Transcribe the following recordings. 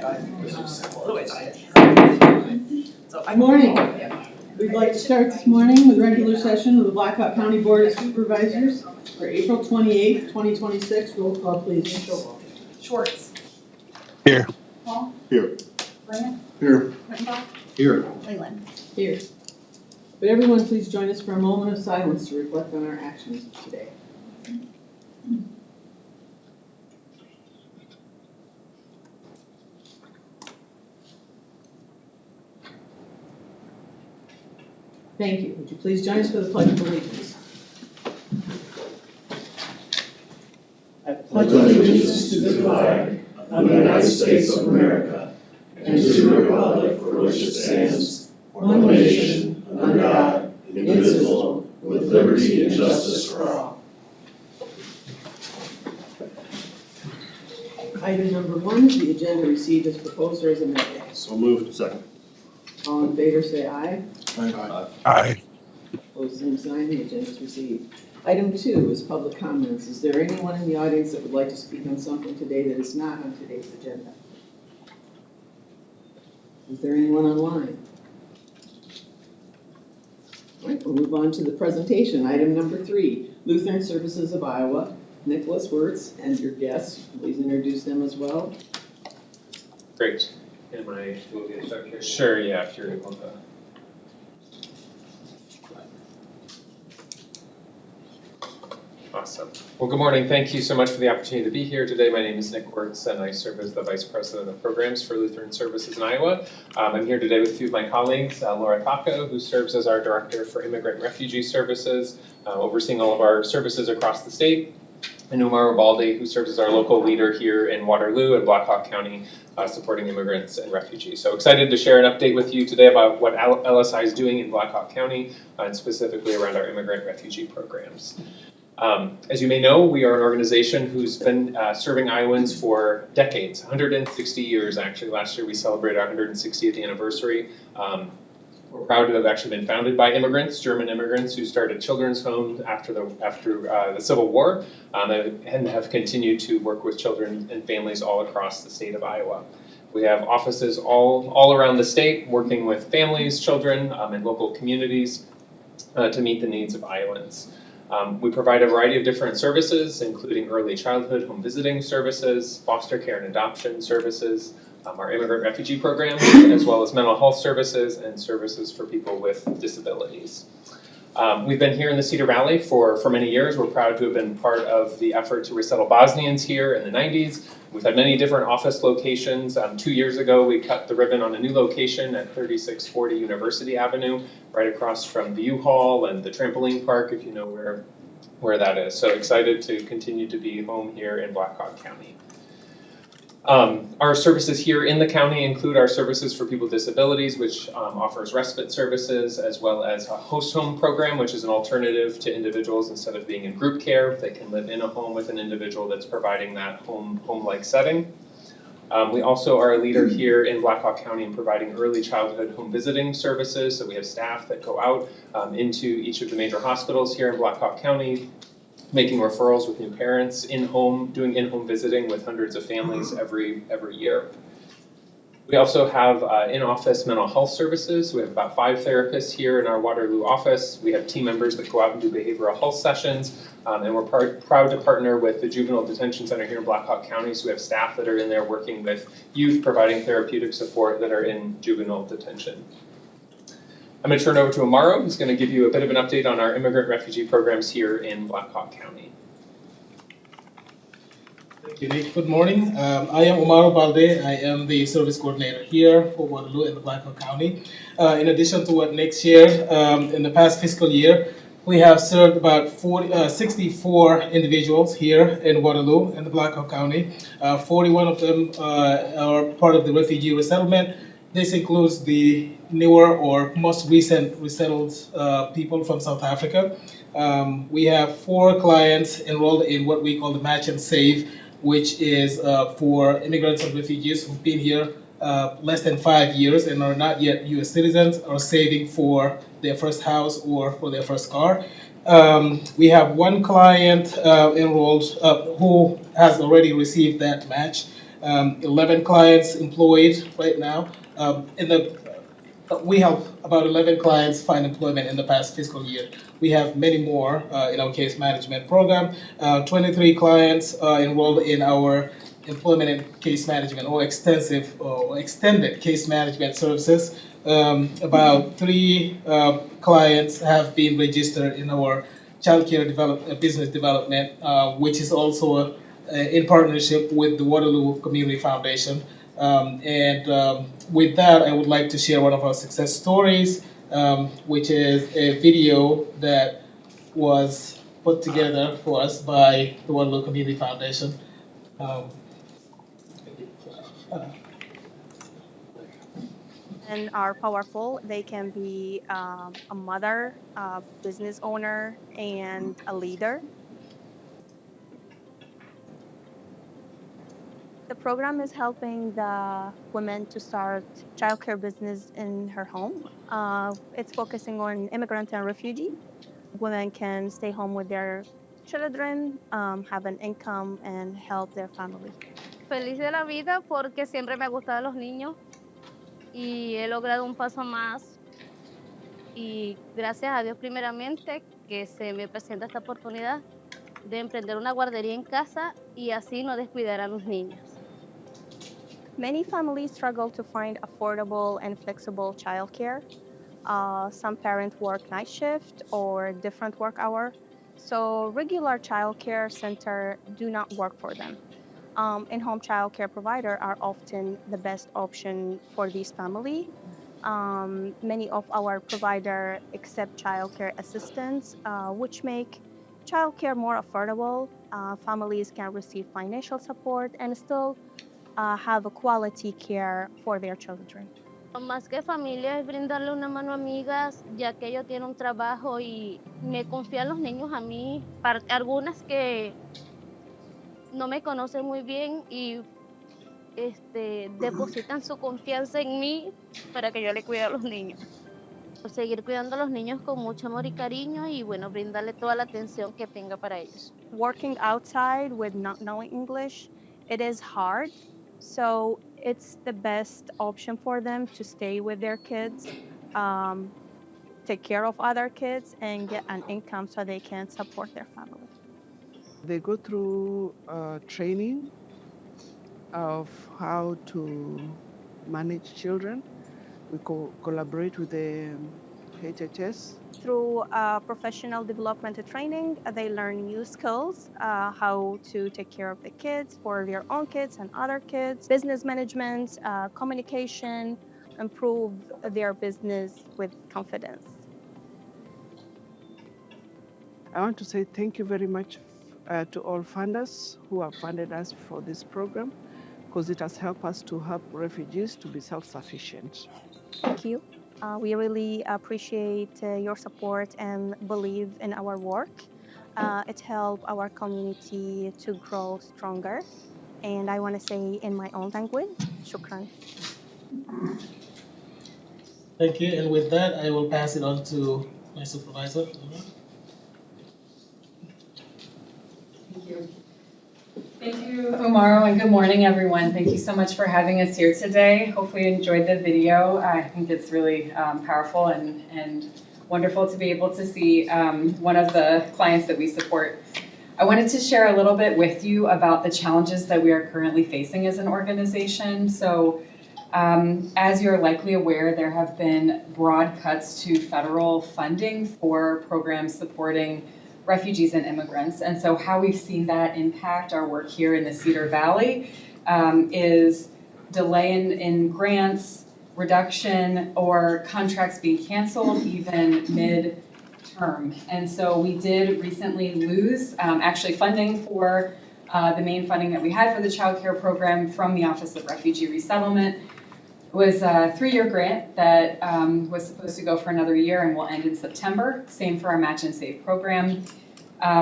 Good morning. We'd like to start this morning with regular session of the Blackhawk County Board of Supervisors for April 28th, 2026. Roll call, please. Schwartz. Here. Paul. Here. Grant. Here. McIntosh. Here. Leyland. Here. Would everyone please join us for a moment of silence to reflect on our actions today. Thank you. Would you please join us for the Pledge of Allegiance? I pledge allegiance to the flag of the United States of America and to the republic for which it stands, one nation, under God, indivisible, with liberty and justice for all. Item number 1 is the agenda received as proposed or as amended. So moved. Second. All in favor say aye. Aye. Aye. Opposed, same sign. The agenda is received. Item 2 is public comments. Is there anyone in the audience that would like to speak on something today that is not on today's agenda? Is there anyone online? All right, we'll move on to the presentation. Item number 3, Lutheran Services of Iowa. Nicholas Wirtz and your guests, please introduce them as well. Great. Am I able to get started here? Sure, yeah, if you're able to. Awesome. Well, good morning. Thank you so much for the opportunity to be here today. My name is Nick Wirtz, and I serve as the Vice President of Programs for Lutheran Services in Iowa. I'm here today with a few of my colleagues, Laura Taco, who serves as our Director for Immigrant and Refugee Services, overseeing all of our services across the state, and Umar Baldi, who serves as our local leader here in Waterloo and Blackhawk County, supporting immigrants and refugees. So excited to share an update with you today about what LSI is doing in Blackhawk County, and specifically around our immigrant refugee programs. As you may know, we are an organization who's been serving Iowans for decades, 160 years actually. Last year we celebrated our 160th anniversary. We're proud to have actually been founded by immigrants, German immigrants who started children's homes after the Civil War, and have continued to work with children and families all across the state of Iowa. We have offices all around the state, working with families, children, and local communities to meet the needs of Iowans. We provide a variety of different services, including early childhood home visiting services, foster care and adoption services, our immigrant refugee program, as well as mental health services and services for people with disabilities. We've been here in the Cedar Valley for many years. We're proud to have been part of the effort to resettle Bosnians here in the 90s. We've had many different office locations. 2 years ago, we cut the ribbon on a new location at 3640 University Avenue, right across from the U-Haul and the trampoline park, if you know where that is. So excited to continue to be home here in Blackhawk County. Our services here in the county include our services for people with disabilities, which offers respite services, as well as a host home program, which is an alternative to individuals. Instead of being in group care, they can live in a home with an individual that's providing that home-like setting. We also are a leader here in Blackhawk County in providing early childhood home visiting services. So we have staff that go out into each of the major hospitals here in Blackhawk County, making referrals with new parents, doing in-home visiting with hundreds of families every year. We also have in-office mental health services. We have about 5 therapists here in our Waterloo office. We have team members that go out and do behavioral health sessions, and we're proud to partner with the Juvenile Detention Center here in Blackhawk County. So we have staff that are in there working with youth, providing therapeutic support that are in juvenile detention. I'm going to turn over to Amaro, who's going to give you a bit of an update on our immigrant refugee programs here in Blackhawk County. Thank you, Nick. Good morning. I am Omar Balde. I am the service coordinator here for Waterloo in the Blackhawk County. In addition to what Nick shared, in the past fiscal year, we have served about 64 individuals here in Waterloo in the Blackhawk County. 41 of them are part of the refugee resettlement. This includes the newer or most recent resettled people from South Africa. We have 4 clients enrolled in what we call the Match and Save, which is for immigrants and refugees who've been here less than 5 years and are not yet U.S. citizens or saving for their first house or for their first car. We have 1 client enrolled who has already received that match. 11 clients employed right now. We help about 11 clients find employment in the past fiscal year. We have many more in our case management program. 23 clients enrolled in our employment and case management or extensive or extended case management services. About 3 clients have been registered in our childcare business development, which is also in partnership with the Waterloo Community Foundation. With that, I would like to share one of our success stories, which is a video that was put together for us by the Waterloo Community Foundation. Um, And are powerful. They can be a mother, a business owner, and a leader. The program is helping the women to start childcare business in her home. It's focusing on immigrant and refugee. Women can stay home with their children, have an income, and help their family. Feliz de la vida porque siempre me han gustado los niños y he logrado un paso más y gracias a Dios primeramente que se me presenta esta oportunidad de emprender una guardería en casa y así no descuidar a los niños. Many families struggle to find affordable and flexible childcare. Some parents work night shift or different work hour, so regular childcare center do not work for them. In-home childcare provider are often the best option for these family. Many of our provider accept childcare assistance, which make childcare more affordable. Families can receive financial support and still have a quality care for their children. Más que familia es brindarle una mano a amigas, ya que ellos tienen un trabajo y me confían los niños a mí, algunas que no me conocen muy bien y depositan su confianza en mí para que yo le cuide a los niños. Seguir cuidando a los niños con mucho amor y cariño y bueno, brindarle toda la atención que tenga para ellos. Working outside with not knowing English, it is hard. So it's the best option for them to stay with their kids, take care of other kids, and get an income so they can support their family. They go through training of how to manage children. We collaborate with the HHS. Through professional development training, they learn new skills, how to take care of the kids, for their own kids and other kids, business management, communication, improve their business with confidence. I want to say thank you very much to all funders who have funded us for this program, because it has helped us to help refugees to be self-sufficient. Thank you. We really appreciate your support and believe in our work. It helped our community to grow stronger. And I want to say in my own language, shukran. Thank you, and with that, I will pass it on to my supervisor. Thank you. Thank you, Umaro, and good morning, everyone. Thank you so much for having us here today. Hopefully you enjoyed the video. I think it's really powerful and wonderful to be able to see one of the clients that we support. I wanted to share a little bit with you about the challenges that we are currently facing as an organization. So, as you're likely aware, there have been broad cuts to federal funding for programs supporting refugees and immigrants. And so how we've seen that impact our work here in the Cedar Valley is delay in grants, reduction, or contracts being canceled even mid-term. And so we did recently lose actually funding for the main funding that we had for the child care program from the Office of Refugee Resettlement. It was a 3-year grant that was supposed to go for another year and will end in September. Same for our Match and Save program.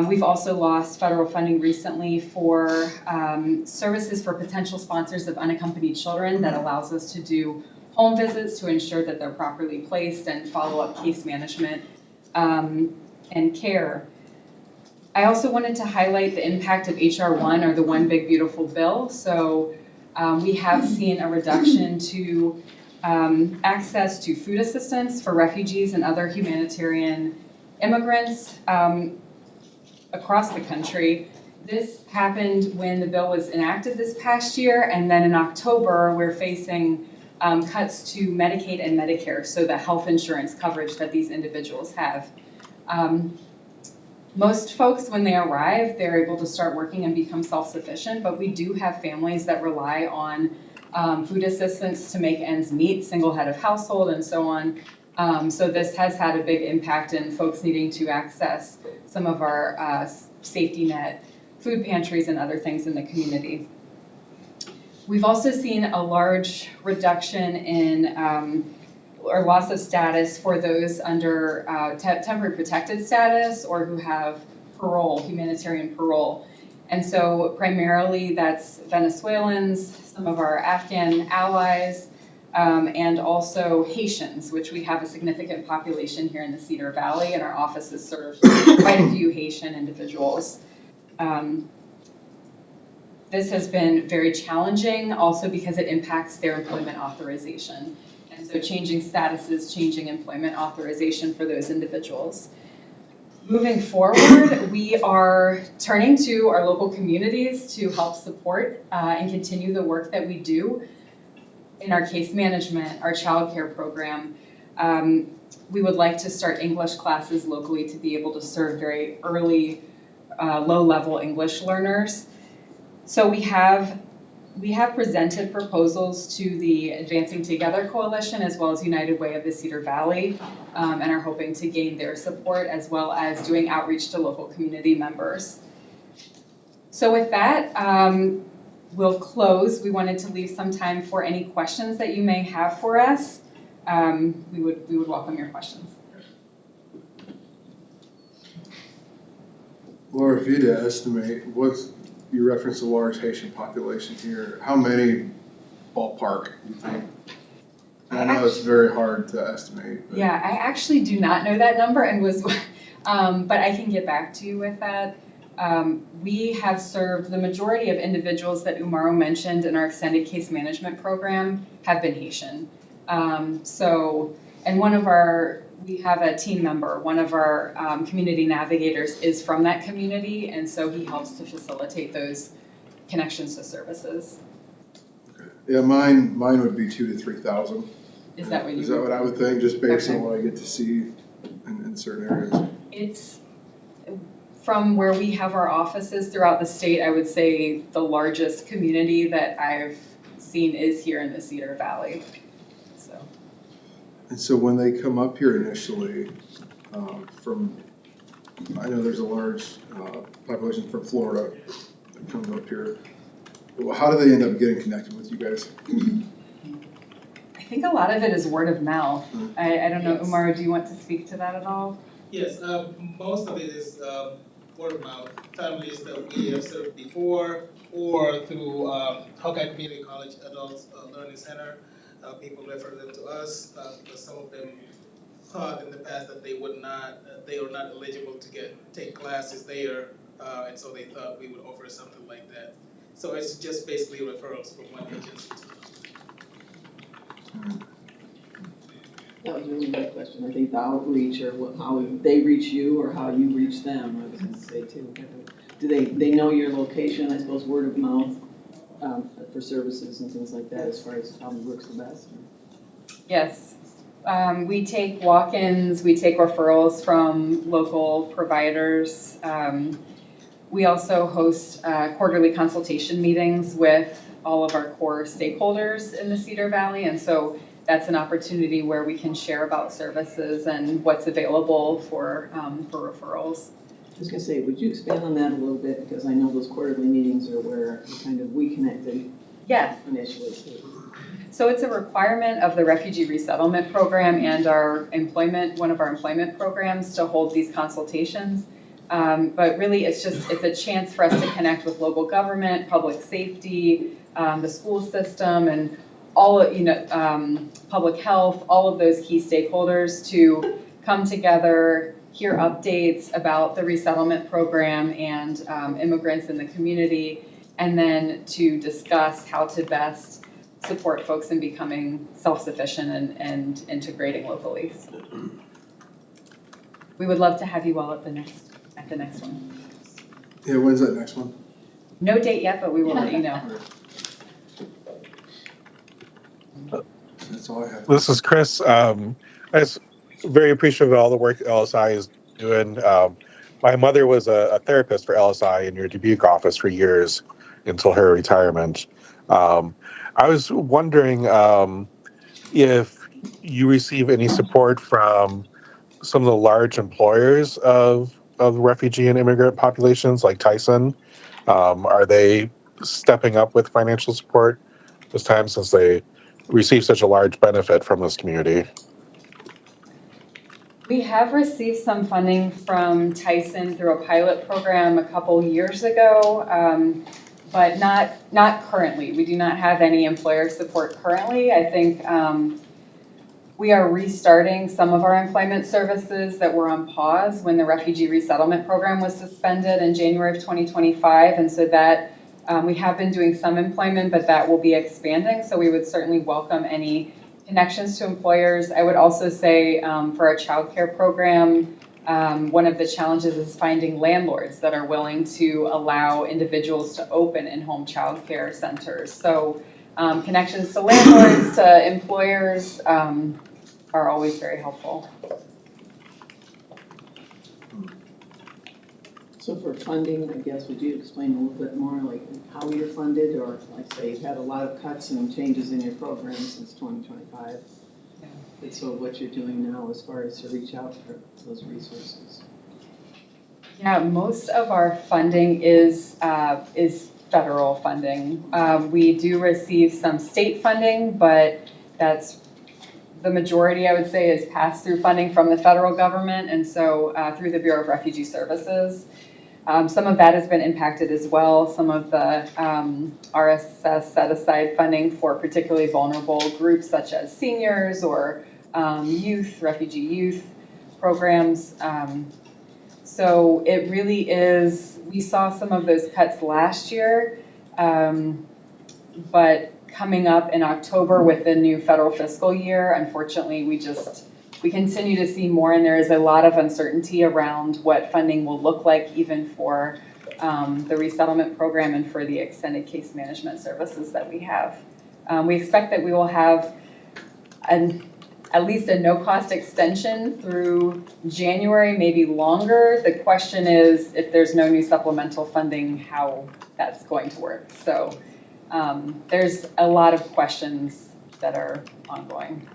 We've also lost federal funding recently for services for potential sponsors of unaccompanied children that allows us to do home visits to ensure that they're properly placed and follow-up case management and care. I also wanted to highlight the impact of HR 1, or the One Big Beautiful Bill. So We have seen a reduction to access to food assistance for refugees and other humanitarian immigrants across the country. This happened when the bill was enacted this past year, and then in October, we're facing cuts to Medicaid and Medicare, so the health insurance coverage that these individuals have. Most folks, when they arrive, they're able to start working and become self-sufficient, but we do have families that rely on food assistance to make ends meet, single head of household and so on. So this has had a big impact in folks needing to access some of our safety net food pantries and other things in the community. We've also seen a large reduction in or loss of status for those under temporary protected status or who have parole, humanitarian parole. And so primarily that's Venezuelans, some of our Afghan allies, and also Haitians, which we have a significant population here in the Cedar Valley, and our offices serve quite a few Haitian individuals. This has been very challenging also because it impacts their employment authorization. And so changing statuses, changing employment authorization for those individuals. Moving forward, we are turning to our local communities to help support and continue the work that we do in our case management, our child care program. We would like to start English classes locally to be able to serve very early, low-level English learners. So we have presented proposals to the Advancing Together Coalition as well as United Way of the Cedar Valley and are hoping to gain their support as well as doing outreach to local community members. So with that, we'll close. We wanted to leave some time for any questions that you may have for us. We would welcome your questions. Laura, if you had to estimate, you referenced a large Haitian population here, how many ballpark do you think? And I know it's very hard to estimate. But. Yeah, I actually do not know that number and was, but I can get back to you with that. We have served the majority of individuals that Umaro mentioned in our extended case management program have been Haitian. And we have a team member, one of our community navigators is from that community, and so he helps to facilitate those connections to services. Okay. Yeah, mine would be 2,000 to 3,000. Is that what you? Is that what I would think, just based on what I get to see in certain areas? It's from where we have our offices throughout the state. I would say the largest community that I've seen is here in the Cedar Valley. And so when they come up here initially, I know there's a large population from Florida that comes up here. Well, how do they end up getting connected with you guys? I think a lot of it is word of mouth. I don't know, Umaro, do you want to speak to that at all? Yes, most of it is word of mouth. Families that we have served before or through Hawkeye Community College Adult Learning Center. People refer them to us because some of them thought in the past that they were not eligible to take classes there, and so they thought we would offer something like that. So it's just basically referrals from one agency to another. That was a really good question. I think the outreach or how they reach you or how you reach them, I was going to say too. Do they know your location? I suppose word of mouth. For services and things like that, as far as how it works the best? Yes. We take walk-ins, we take referrals from local providers. We also host quarterly consultation meetings with all of our core stakeholders in the Cedar Valley, and so that's an opportunity where we can share about services and what's available for referrals. I was going to say, would you expand on that a little bit, because I know those quarterly meetings are where we connected. Yes. Initially. So it's a requirement of the Refugee Resettlement Program and one of our employment programs to hold these consultations. But really it's a chance for us to connect with local government, public safety, the school system, and all public health, all of those key stakeholders to come together, hear updates about the resettlement program and immigrants in the community, and then to discuss how to best support folks in becoming self-sufficient and integrating locally. So we would love to have you all at the next one. Yeah, when's that next one? No date yet, but we will let you know. That's all I have. This is Chris. I was very appreciative of all the work LSI is doing. My mother was a therapist for LSI in your Dubuque office for years until her retirement. I was wondering if you receive any support from some of the large employers of refugee and immigrant populations like Tyson. Are they stepping up with financial support this time since they receive such a large benefit from this community? We have received some funding from Tyson through a pilot program a couple years ago, but not currently. We do not have any employer support currently. I think we are restarting some of our employment services that were on pause when the refugee resettlement program was suspended in January of 2025, and so that we have been doing some employment, but that will be expanding. So we would certainly welcome any connections to employers. I would also say for our childcare program, one of the challenges is finding landlords that are willing to allow individuals to open in-home childcare centers. So connections to landlords, to employers are always very helpful. So for funding, I guess, would you explain a little bit more, like how you're funded, or like say you've had a lot of cuts and changes in your program since 2025? Yeah. And so what you're doing now as far as to reach out for those resources? Yeah, most of our funding is federal funding. We do receive some state funding, but that's the majority, I would say, is pass-through funding from the federal government, and so through the Bureau of Refugee Services. Some of that has been impacted as well. Some of the RSS set aside funding for particularly vulnerable groups such as seniors or youth, refugee youth programs. So it really is, we saw some of those cuts last year, but coming up in October with the new federal fiscal year, unfortunately, we continue to see more, and there is a lot of uncertainty around what funding will look like even for the resettlement program and for the extended case management services that we have. We expect that we will have at least a no-cost extension through January, maybe longer. The question is, if there's no new supplemental funding, how that's going to work. So there's a lot of questions that are ongoing.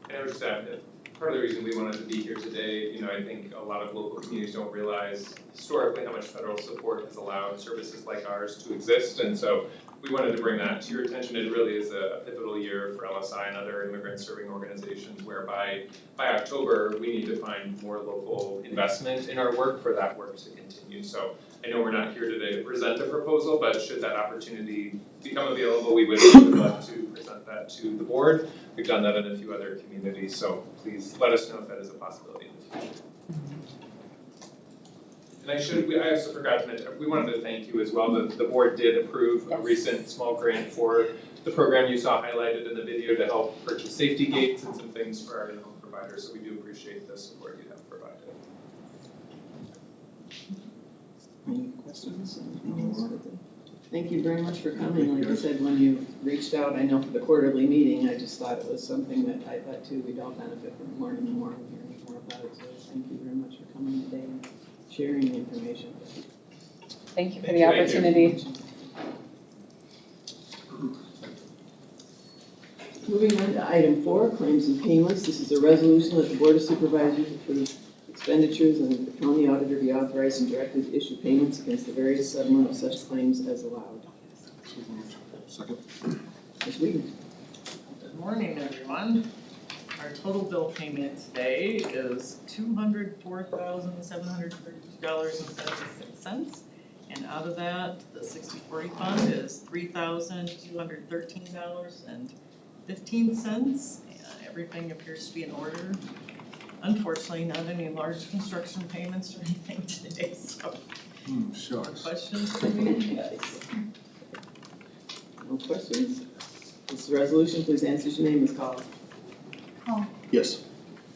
And I would just add that part of the reason we wanted to be here today, I think a lot of local communities don't realize historically how much federal support has allowed services like ours to exist. And so we wanted to bring that to your attention. It really is a pivotal year for LSI and other immigrant serving organizations, whereby by October, we need to find more local investment in our work for that work to continue. So I know we're not here today to present a proposal, but should that opportunity become available, we would love to present that to the board. We've done that in a few other communities, so please let us know if that is a possibility in the future. And I also forgot to mention, we wanted to thank you as well. The board did approve a recent small grant for the program you saw highlighted in the video to help purchase safety gates and some things for our in-home providers, so we do appreciate the support you have provided. Any questions? Thank you very much for coming. Like I said, when you reached out, I know for the quarterly meeting, I just thought it was something that I thought too, we'd all benefit from learning more and hearing more about it. So thank you very much for coming today and sharing the information. Thank you for the opportunity. Moving on to item 4, claims and payments. This is a resolution that the Board of Supervisors approves expenditures and the county auditor be authorized and directed to issue payments against the various settlement of such claims as allowed. Second. Ms. Whedon. Good morning, everyone. Our total bill payment today is $204,732.76. And out of that, the 60/40 fund is $3,213.15. And everything appears to be in order. Unfortunately, not any large construction payments or anything today, so Shucks. Questions for me? No questions? This is a resolution, please answer as your name is called. Hall, Yes.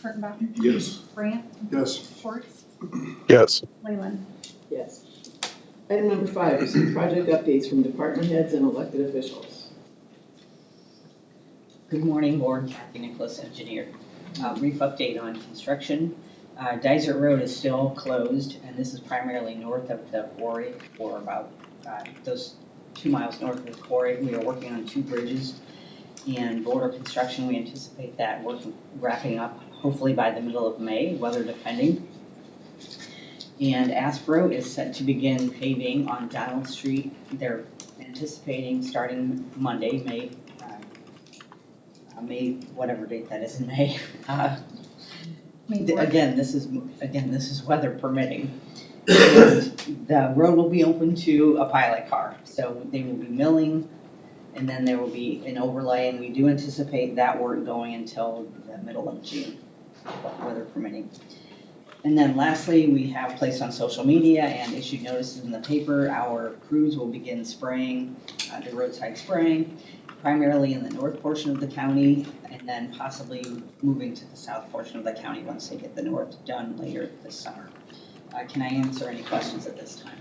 Kurttenbach, Yes. Grant, Yes. Schwartz, Yes. Leyland. Yes. Item number 5, receive project updates from department heads and elected officials. Good morning, Board. Kathy Nicholas, engineer. Brief update on construction. Dyser Road is still closed, and this is primarily north of the quarry for about those 2 miles north of the quarry. We are working on 2 bridges, and border construction, we anticipate that work wrapping up hopefully by the middle of May, weather depending. And Aspro is set to begin paving on Donald Street. They're anticipating starting Monday, May, whatever date that is in May. Again, this is weather permitting. And the road will be open to a pilot car, so they will be milling, and then there will be an overlay, and we do anticipate that work going until the middle of June, weather permitting. And then lastly, we have placed on social media and issued notices in the paper, our crews will begin spraying, the roadside spraying, primarily in the north portion of the county, and then possibly moving to the south portion of the county once they get the north done later this summer. Can I answer any questions at this time?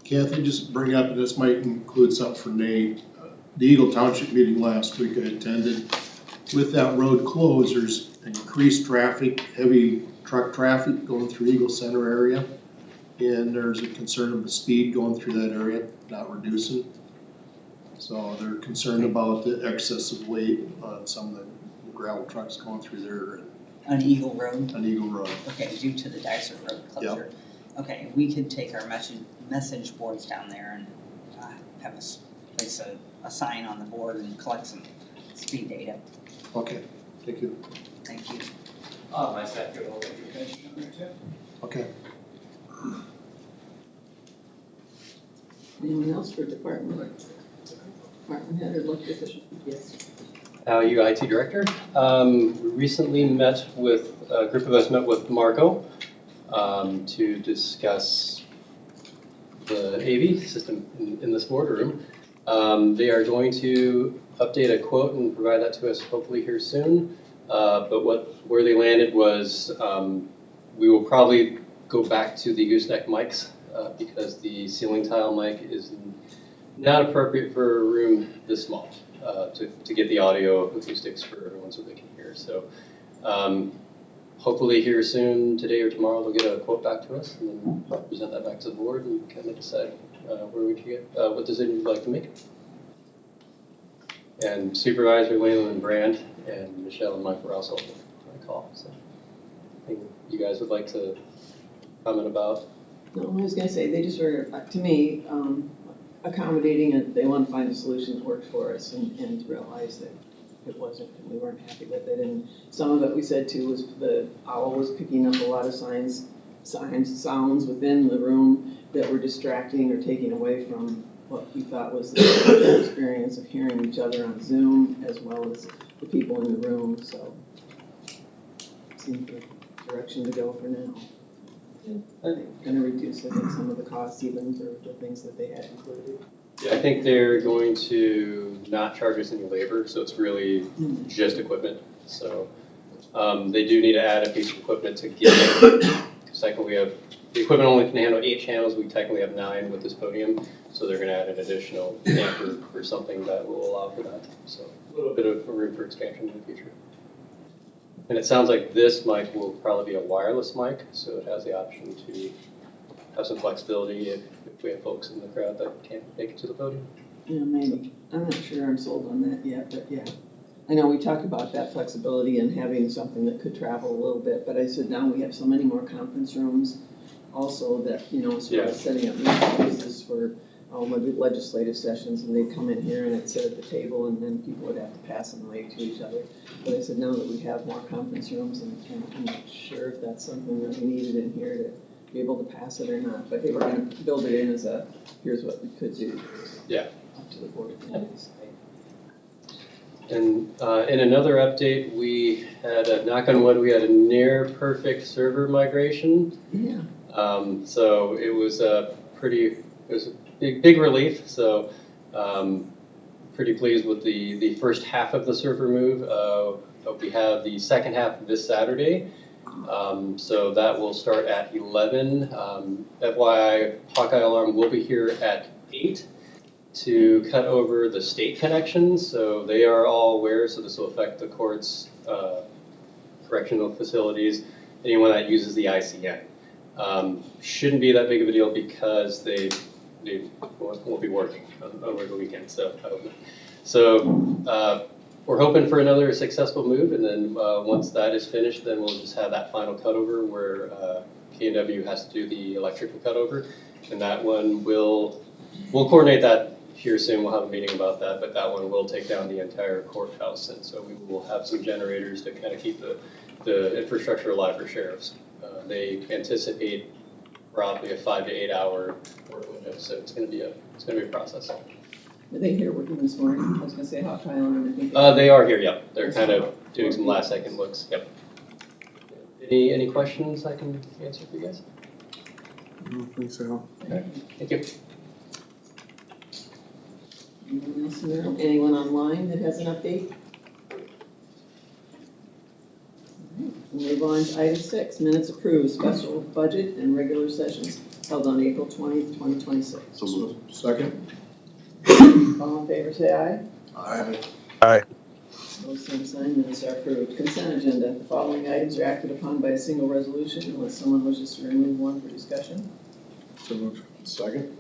Kathy, just bring up, and this might include something for Nate. The Eagle Township meeting last week I attended. With that road closed, there's increased traffic, heavy truck traffic going through Eagle Center area. And there's a concern of the speed going through that area, not reducing. So they're concerned about the excessive weight on some of the gravel trucks going through there. On Eagle Road? On Eagle Road. Okay, due to the Dyser Road closure. Yep. Okay, we could take our message boards down there and have us place a sign on the board and collect some speed data. Okay, thank you. Thank you. My sector will make your attention on there too. Okay. Anyone else for department head or elected official? Yes. You IT director. We recently met with, a group of us met with Marco to discuss the AV system in this boardroom. They are going to update a quote and provide that to us hopefully here soon. But where they landed was we will probably go back to the gooseneck mics because the ceiling tile mic is not appropriate for a room this small to get the audio acoustics for everyone so they can hear. So hopefully here soon, today or tomorrow, they'll get a quote back to us and then present that back to the board and kind of decide where we should get, what decision you'd like to make. And Supervisor Leyland and Brandt and Michelle and Mike were also on the call. So I think you guys would like to comment about. No, I was gonna say, they just were, to me, accommodating, and they want to find a solution that worked for us and realize that it wasn't, and we weren't happy with it. And some of it we said too was the owl was picking up a lot of sounds within the room that were distracting or taking away from what we thought was the experience of hearing each other on Zoom as well as the people in the room, so it seemed the direction to go for now. Gonna reduce, I think, some of the costs even for the things that they had included. Yeah, I think they're going to not charge us any labor, so it's really just equipment. So they do need to add a piece of equipment to get it. Because technically we have, the equipment only can handle 8 channels, we technically have 9 with this podium. So they're gonna add an additional amp or something that will allow for that. So a little bit of room for expansion in the future. And it sounds like this mic will probably be a wireless mic, so it has the option to have some flexibility if we have folks in the crowd that can't make it to the podium. Yeah, maybe. I'm not sure I'm sold on that yet, but yeah. I know we talked about that flexibility and having something that could travel a little bit, but I said now we have so many more conference rooms also that, you know, as far as setting up new spaces for maybe legislative sessions, and they'd come in here and I'd sit at the table and then people would have to pass them away to each other. But I said now that we have more conference rooms, and I'm not sure if that's something that we needed in here to be able to pass it or not. But they were gonna build it in as a, here's what we could do. Yeah. Up to the board. And in another update, we had, knock on wood, we had a near perfect server migration. Yeah. So it was a big relief. So pretty pleased with the first half of the server move. But we have the second half this Saturday. So that will start at 11. FYI, Hawkeye Alarm will be here at 8 to cut over the state connections. So they are all aware, so this will affect the courts, correctional facilities, anyone that uses the ICN. Shouldn't be that big of a deal because they won't be working over the weekend. So we're hoping for another successful move, and then once that is finished, then we'll just have that final cutover where K&W has to do the electrical cutover, and that one we'll coordinate that here soon. We'll have a meeting about that, but that one will take down the entire courthouse, and so we will have some generators to kind of keep the infrastructure alive for sheriffs. They anticipate probably a 5 to 8 hour work window, so it's going to be a process. Are they here working this morning? I was gonna say Hawkeye Alarm, I think. They are here, yep. They're kind of doing some last second looks, yep. Any questions I can answer for you guys? I don't think so. Okay, thank you. Anyone else in the room? Anyone online that has an update? We'll move on to item 6, minutes approved, special budget and regular sessions held on April 20th, 2026. So moved. Second? All in favor, say aye. Aye. Aye. Opposed, same sign, minutes are approved. Consent agenda, the following items are acted upon by a single resolution unless someone wishes to remove one for discussion. So moved. Second?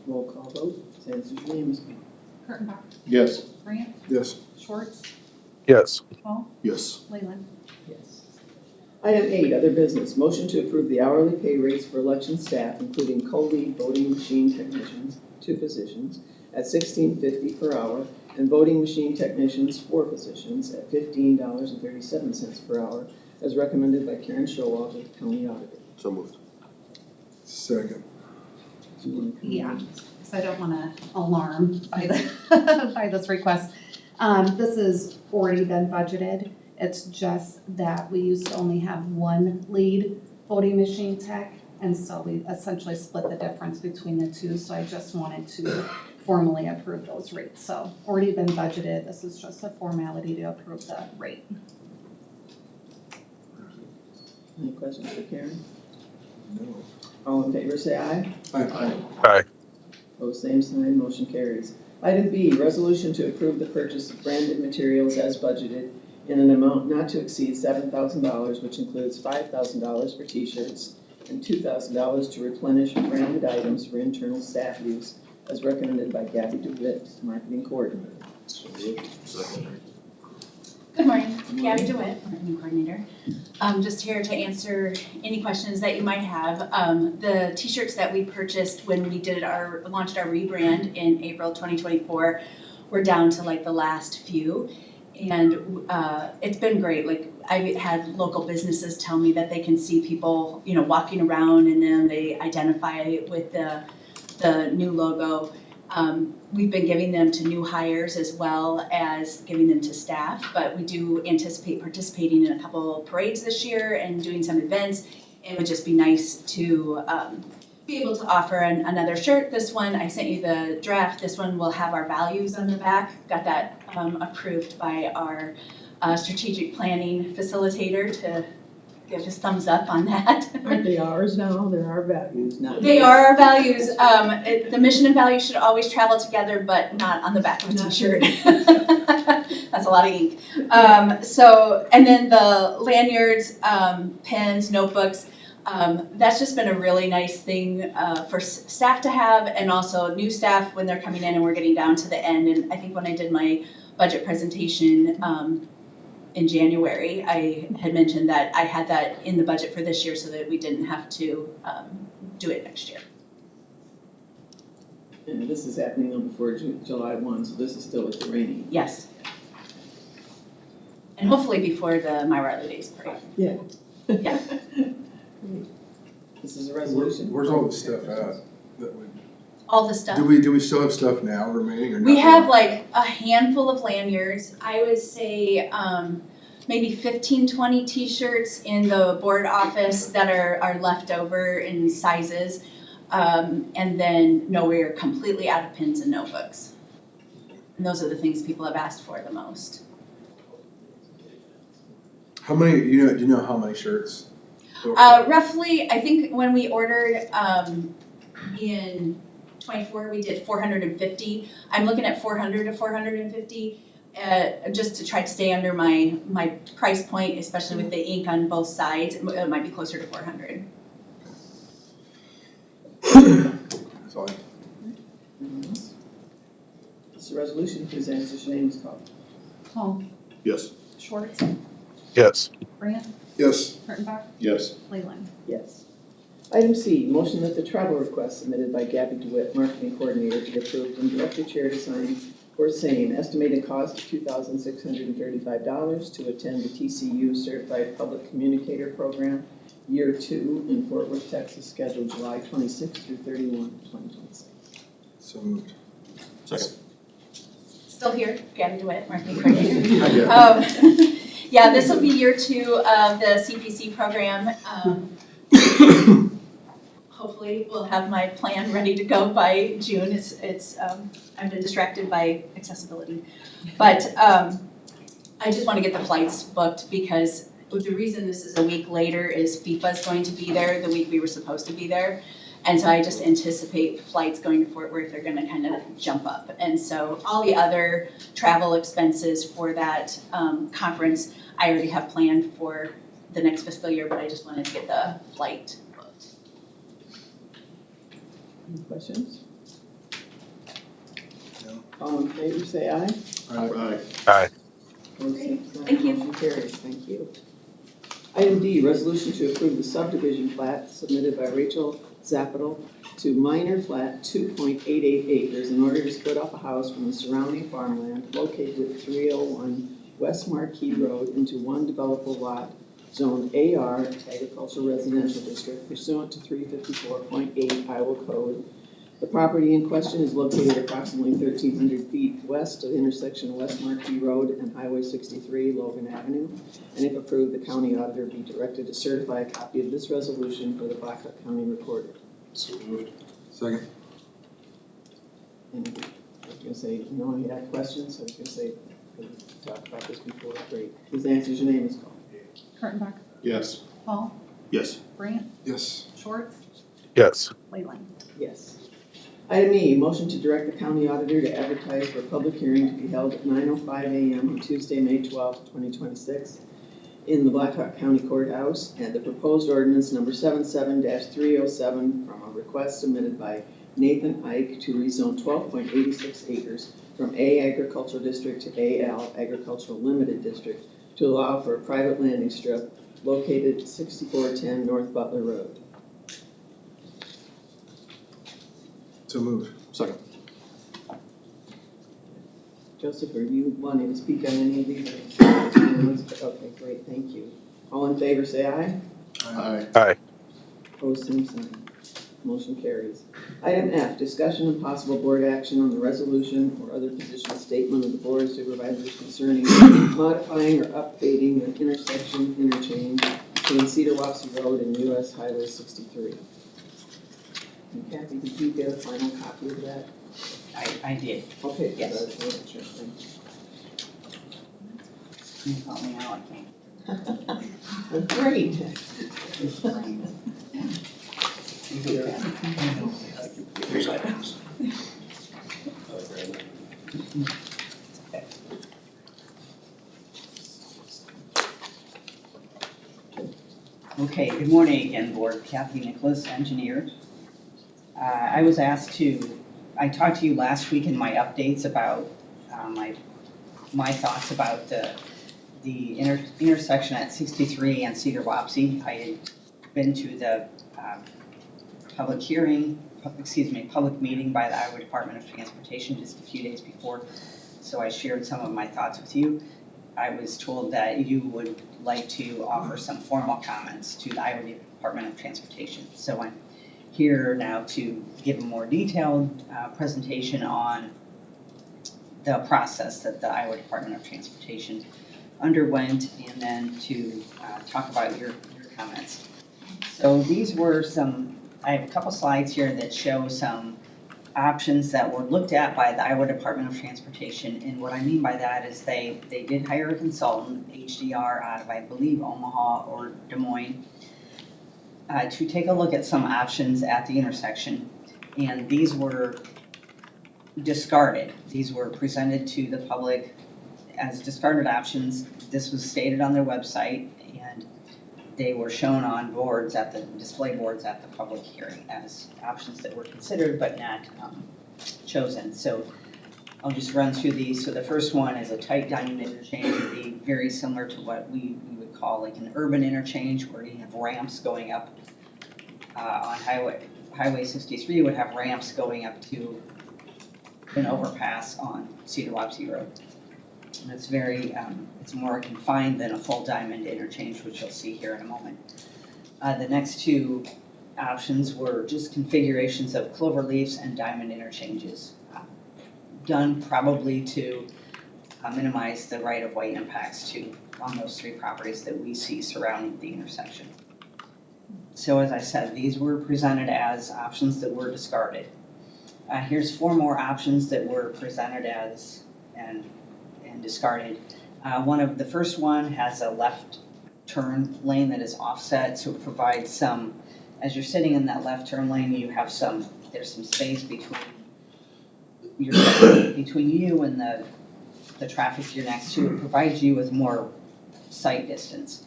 Roll call vote, Sands, your name is. Kurttenbach, Yes. Grant, Yes. Schwartz, Yes. Hall, Yes. Leyland. Yes. Item 8, other business, motion to approve the hourly pay rates for election staff, including co-lead voting machine technicians, 2 positions, at $16.50 per hour, and voting machine technicians, 4 positions, at $15.37 per hour, as recommended by Karen Showalter, the county auditor. So moved. Second. Yeah, so I don't want to alarm by by this request. This has already been budgeted. It's just that we used to only have one lead voting machine tech, and so we essentially split the difference between the two. So I just wanted to formally approve those rates. So already been budgeted. This is just a formality to approve the rate. Any questions for Karen? No. All in favor, say aye. Aye. Aye. Opposed, same sign, motion carries. Item B, resolution to approve the purchase of branded materials as budgeted in an amount not to exceed $7,000, which includes $5,000 for t-shirts and $2,000 to replenish branded items for internal staff use, as recommended by Gabby DeWitt, marketing coordinator. So moved. Second. Good morning, Gabby DeWitt, marketing coordinator. Just here to answer any questions that you might have. The t-shirts that we purchased when we launched our rebrand in April 2024 were down to like the last few. And it's been great. Like I've had local businesses tell me that they can see people, walking around in them. They identify with the new logo. We've been giving them to new hires as well as giving them to staff, but we do anticipate participating in a couple parades this year and doing some events. It would just be nice to be able to offer another shirt. This one, I sent you the draft. This one will have our values on the back. Got that approved by our strategic planning facilitator to give his thumbs up on that. Aren't they ours now? They're our values now. They are our values. The mission and values should always travel together, but not on the back of a t-shirt. That's a lot of ink. And then the lanyards, pens, notebooks, that's just been a really nice thing for staff to have, and also new staff when they're coming in and we're getting down to the end. And I think when I did my budget presentation in January, I had mentioned that I had that in the budget for this year so that we didn't have to do it next year. And this is happening though before July 1, so this is still with the rainy. Yes. And hopefully before the My Riley Days parade. Yeah. Yeah. This is a resolution. Where's all the stuff at? That we, All the stuff. do we still have stuff now remaining or not? We have like a handful of lanyards. I would say maybe 15, 20 t-shirts in the board office that are left over in sizes. And then no, we're completely out of pins and notebooks. And those are the things people have asked for the most. How many, do you know how many shirts? Roughly, I think when we ordered in 24, we did 450. I'm looking at 400 to 450, just to try to stay under my price point, especially with the ink on both sides. It might be closer to 400. That's all. This is a resolution, please answer, your name is called. Paul, Yes. Schwartz, Yes. Grant, Yes. Kurttenbach, Yes. Leyland. Yes. Item C, motion that the travel request submitted by Gabby DeWitt, marketing coordinator, be approved and direct the chair to sign for same. Estimated cost of $2,635 to attend the TCU Certified Public Communicator Program, Year 2 in Fort Worth, Texas, scheduled July 26 through 31, 2026. So moved. Second. Still here, Gabby DeWitt, marketing coordinator. Yeah, this will be year 2 of the CPC program. Hopefully we'll have my plan ready to go by June. I've been distracted by accessibility. But I just want to get the flights booked because the reason this is a week later is FIFA's going to be there the week we were supposed to be there. And so I just anticipate flights going to Fort Worth are going to kind of jump up. And so all the other travel expenses for that conference, I already have planned for the next fiscal year, but I just wanted to get the flight booked. Any questions? No. All in favor, say aye. Aye. Aye. Opposed, same sign. Thank you. Motion carries. Thank you. Item D, resolution to approve the subdivision plat submitted by Rachel Zapital to minor plat 2.88 acres in order to split off a house from the surrounding farmland located at 301 West Marquee Road into one developable lot zoned AR Agricultural Residential District pursuant to 354.8 Iowa Code. The property in question is located approximately 1,300 feet west of the intersection of West Marquee Road and Highway 63, Logan Avenue. And if approved, the county auditor be directed to certify a copy of this resolution for the Blackhawk County Recorder. So moved. Second. And I was gonna say, no, you had questions, I was gonna say, we talked about this before, great. Please answer, your name is called. Kurttenbach, Yes. Paul, Yes. Grant, Yes. Schwartz, Yes. Leyland. Yes. Item E, motion to direct the county auditor to advertise for a public hearing to be held at 9:05 a.m. on Tuesday, May 12, 2026, in the Blackhawk County Courthouse, and the proposed ordinance number 77-307 from a request submitted by Nathan Ike to rezone 12.86 acres from A Agricultural District to AL Agricultural Limited District to allow for a private landing strip located at 6410 North Butler Road. So moved. Second. Joseph, are you wanting to speak on any of these? Okay, great, thank you. All in favor, say aye. Aye. Aye. Opposed, same sign. Motion carries. Item F, discussion and possible board action on the resolution or other position statement of the Board of Supervisors concerning modifying or updating the intersection interchange between Cedar Wapsie Road and US Highway 63. And Kathy, did you get a final copy of that? I did. Okay, Yes. that's sure, thank You call me out, I you. Great. Okay, good morning again, Board. Kathy Nicholas, engineer. I was asked I talked to you last week in my updates about my thoughts about the intersection at 63 and Cedar Wapsie. I had been to the public meeting by the Iowa Department of Transportation just a few days before, so I shared some of my thoughts with you. I was told that you would like to offer some formal comments to the Iowa Department of Transportation. So I'm here now to give a more detailed presentation on the process that the Iowa Department of Transportation underwent, and then to talk about your comments. So these were I have a couple slides here that show some options that were looked at by the Iowa Department of Transportation. And what I mean by that is they did hire a consultant, HDR, out of, I believe, Omaha or Des Moines, to take a look at some options at the intersection. And these were discarded. These were presented to the public as discarded options. This was stated on their website, and they were shown on boards at the display boards at the public hearing as options that were considered but not chosen. So I'll just run through these. So the first one is a tight diamond interchange. It would be very similar to what we would call like an urban interchange, where you have ramps going up on Highway 63. You would have ramps going up to an overpass on Cedar Wapsie Road. And it's very, it's more confined than a full diamond interchange, which you'll see here in a moment. The next two options were just configurations of clover leaves and diamond interchanges, done probably to minimize the right-of-way impacts on those three properties that we see surrounding the intersection. So as I said, these were presented as options that were discarded. Here's 4 more options that were presented as and discarded. The first one has a left turn lane that is offset, so it provides some, as you're sitting in that left turn lane, there's some space between you and the traffic you're next to. It provides you with more sight distance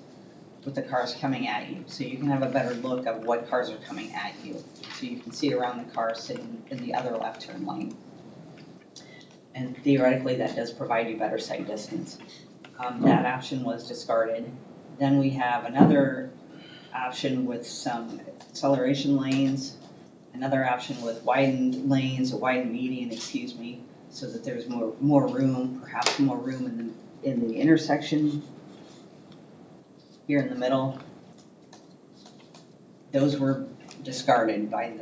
with the cars coming at you, so you can have a better look of what cars are coming at you, so you can see around the car sitting in the other left turn lane. And theoretically, that does provide you better sight distance. That option was discarded. Then we have another option with some acceleration lanes, another option with widened lanes, a widened median, so that there's more room, perhaps more room in the intersection here in the middle. Those were discarded by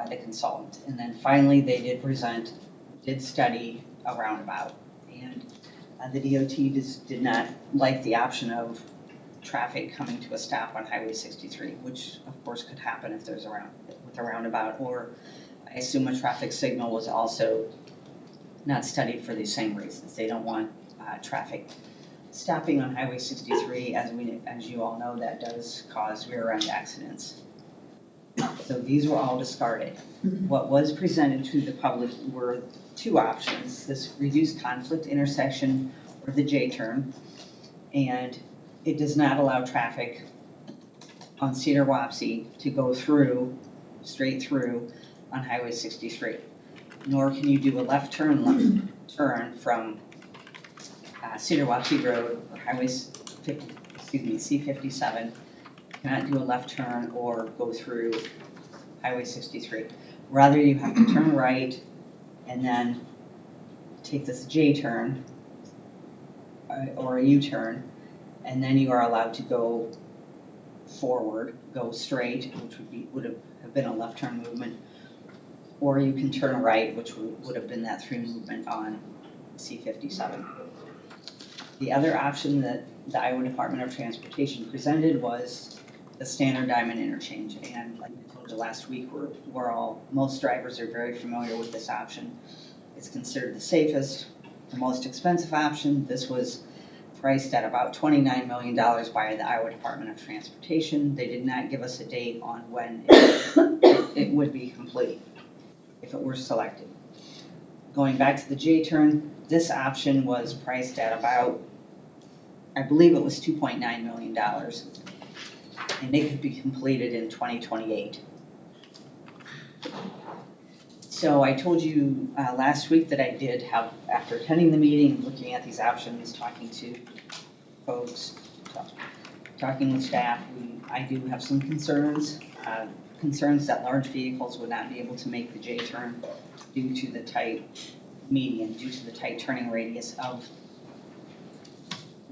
the consultant. And then finally, they did study a roundabout, and the DOT did not like the option of traffic coming to a stop on Highway 63, which of course could happen if there's with a roundabout, or I assume a traffic signal was also not studied for these same reasons. They don't want traffic stopping on Highway 63, as you all know, that does cause rear-end accidents. So these were all discarded. What was presented to the public were 2 options: this reduced conflict intersection, or the J-turn, and it does not allow traffic on Cedar Wapsie to go straight through on Highway 63. Nor can you do a left turn from Cedar Wapsie Road or C57. You cannot do a left turn or go through Highway 63. Rather, you have to turn right and then take this J-turn or a U-turn, and then you are allowed to go forward, go straight, which would have been a left turn movement, or you can turn right, which would have been that through movement on C57. The other option that the Iowa Department of Transportation presented was the standard diamond interchange, and like I told you last week, most drivers are very familiar with this option. It's considered the safest, the most expensive option. This was priced at about $29 million by the Iowa Department of Transportation. They did not give us a date on when it would be complete if it were selected. Going back to the J-turn, this option was priced at about, I believe it was $2.9 million, and it could be completed in 2028. So I told you last week that I did have, after attending the meeting, looking at these options, talking to folks, talking with staff, I do have some concerns. Concerns that large vehicles would not be able to make the J-turn due to the tight median, due to the tight turning radius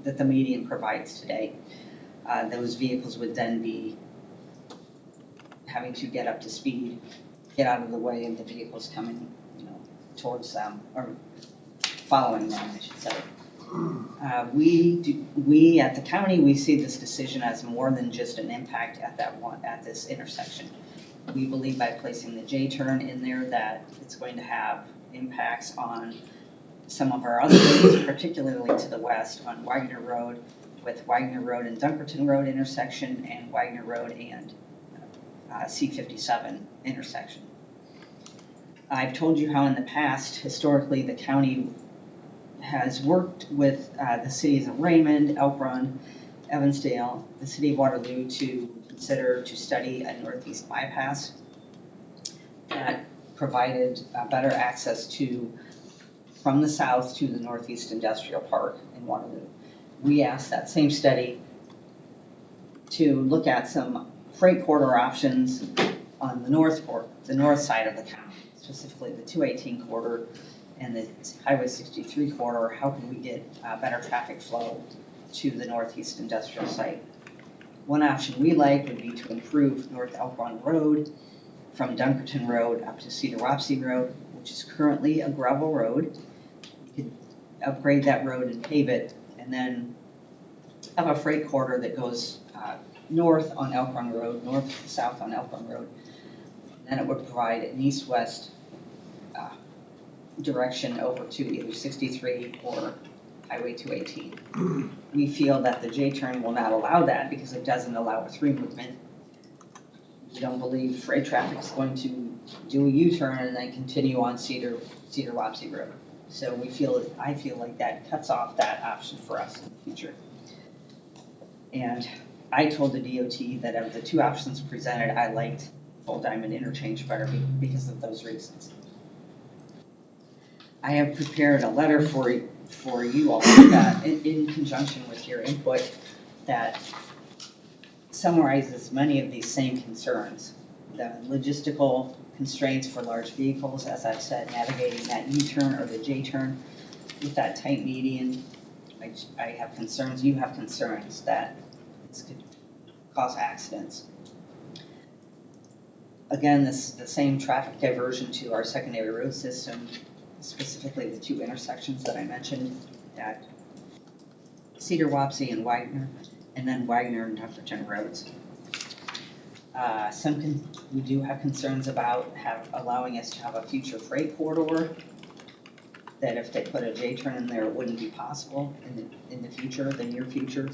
that the median provides today. Those vehicles would then be having to get up to speed, get out of the way of the vehicles coming, towards them, or following them, I should say. We at the county, we see this decision as more than just an impact at this intersection. We believe by placing the J-turn in there that it's going to have impacts on some of our other roads, particularly to the west on Wagner Road, with Wagner Road and Dunkerton Road intersection and Wagner Road and C-57 intersection. I've told you how in the past, historically, the county has worked with the cities of Raymond, Elk Run, Evansdale, the city of Waterloo to study a northeast bypass that provided better access from the south to the Northeast Industrial Park in Waterloo. We asked that same study to look at some freight corridor options on the north side of the county, specifically the 218 corridor and the Highway 63 corridor. How can we get better traffic flow to the Northeast Industrial site? One option we like would be to improve North Elk Run Road from Dunkerton Road up to Cedar Wapsie Road, which is currently a gravel road. We could upgrade that road and pave it, and then have a freight corridor that goes north on Elk Run Road, north to south on Elk Run Road. Then it would provide an east-west direction over to either 63 or Highway 218. We feel that the J-turn will not allow that because it doesn't allow a through movement. We don't believe freight traffic is going to do a U-turn and then continue on Cedar Wapsie Road. So I feel like that cuts off that option for us in the future. And I told the DOT that of the two options presented, I liked Full Diamond Interchange better because of those reasons. I have prepared a letter for you all that, in conjunction with your input, that summarizes many of these same concerns. The logistical constraints for large vehicles, as I've said, navigating that U-turn or the J-turn with that tight median. I have concerns, you have concerns that this could cause accidents. Again, the same traffic diversion to our secondary road system, specifically the two intersections that I mentioned at Cedar Wapsie and Wagner, and then Wagner and Dunkerton roads. We do have concerns about allowing us to have a future freight corridor, that if they put a J-turn in there, it wouldn't be possible in the future, the near future.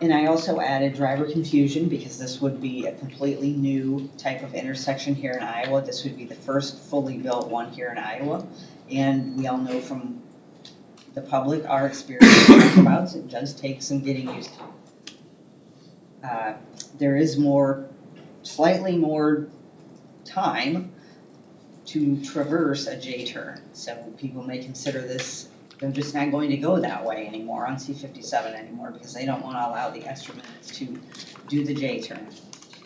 And I also added driver confusion because this would be a completely new type of intersection here in Iowa. This would be the first fully built one here in Iowa. And we all know from the public, our experience about it does take some getting used to. There is slightly more time to traverse a J-turn. So people may consider this, they're just not going to go that way anymore on C-57 anymore because they don't want to allow the extra minutes to do the J-turn,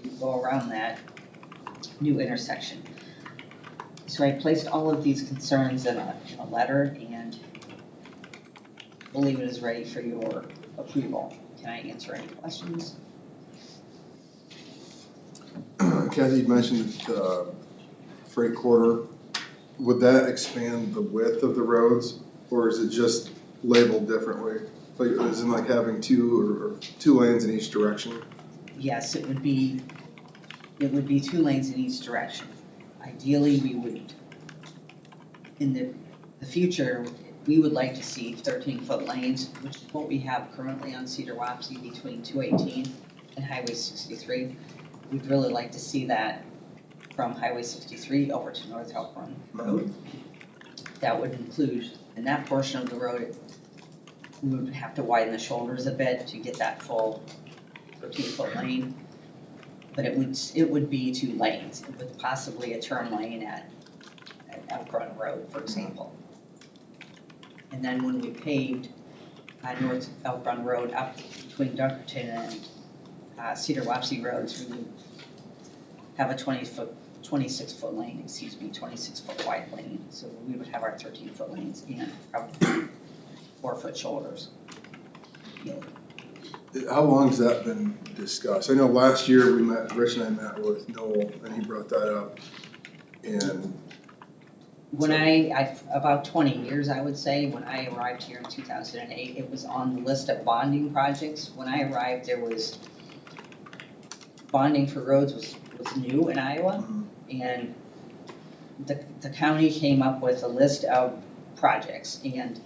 to go around that new intersection. So I placed all of these concerns in a letter and believe it is ready for your approval. Can I answer any questions? Kathy, you mentioned freight corridor. Would that expand the width of the roads, or is it just labeled differently? Like, isn't like having two lanes in each direction? Yes, it would be 2 lanes in each direction. Ideally, we would, in the future, we would like to see 13-foot lanes, which is what we have currently on Cedar Wapsie between 218 and Highway 63. We'd really like to see that from Highway 63 over to North Elk Run Road. That would include, in that portion of the road, we would have to widen the shoulders a bit to get that full 13-foot lane. But it would be 2 lanes, with possibly a turn lane at Elk Run Road, for example. And then when we paved North Elk Run Road up between Dunkerton and Cedar Wapsie roads, we would have a 26-foot lane, 26-foot wide lane. So we would have our 13-foot lanes and probably 4-foot shoulders. Yeah. How long has that been discussed? I know last year Rich and I met with Noel, and he brought that up. And When about 20 years, I would say, when I arrived here in 2008, it was on the list of bonding projects. When I arrived, there was, bonding for roads was new in Iowa. And the county came up with a list of projects, and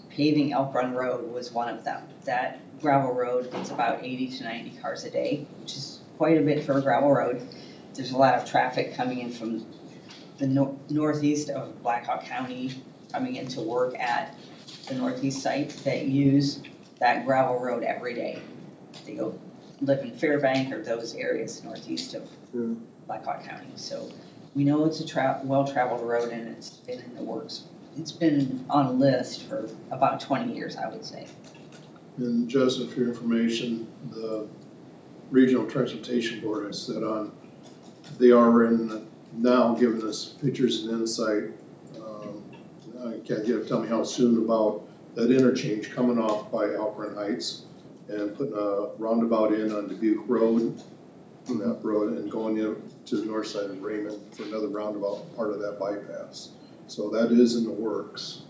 paving Elk Run Road was one of them. That gravel road gets about 80 to 90 cars a day, which is quite a bit for a gravel road. There's a lot of traffic coming in from the northeast of Blackhawk County, coming into work at the northeast site that use that gravel road every day. They go live in Fairbank or those areas northeast of Blackhawk County. So we know it's a well-traveled road, and it's been in the works. It's been on a list for about 20 years, I would say. And Joseph, for your information, the Regional Transportation Board has said on, they are now giving us pictures and insight. I can't tell me how soon about that interchange coming off by Alpern Heights and putting a roundabout in on Dubuque Road, on that road, and going in to the north side of Raymond for another roundabout part of that bypass. So that is in the works.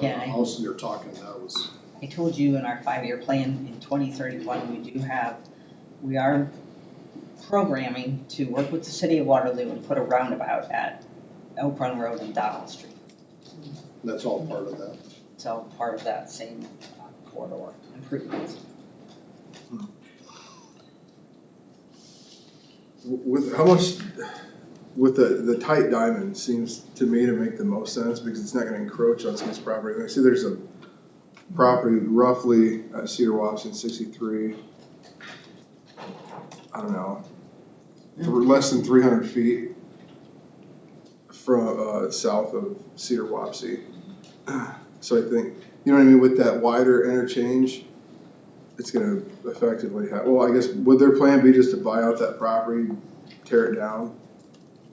Yeah, How soon you're talking, that was. I told you in our 5-year plan in 2031, we are programming to work with the city of Waterloo and put a roundabout at Elk Run Road and Donald Street. That's all part of that. It's all part of that same corridor improvements. With how much, with the tight diamond seems to me to make the most sense because it's not gonna encroach on someone's property. I see there's a property roughly at Cedar Washington 63, I don't know, less than 300 feet from south of Cedar Wapsie. So I think, you know what I mean, with that wider interchange, it's gonna effectively have, well, I guess, would their plan be just to buy out that property, tear it down?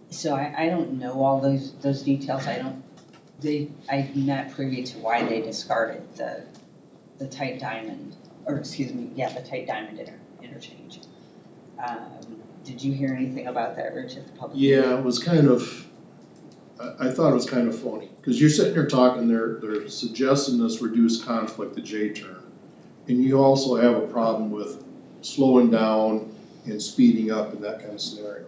So I don't know all those details. I'm not privy to why they discarded the tight diamond, or excuse me, yeah, the tight diamond interchange. Did you hear anything about that, Rich, at the public? Yeah, it was kind of, I thought it was kind of phony, because you're sitting there talking, they're suggesting this reduce conflict, the J turn. And you also have a problem with slowing down and speeding up in that kind of scenario.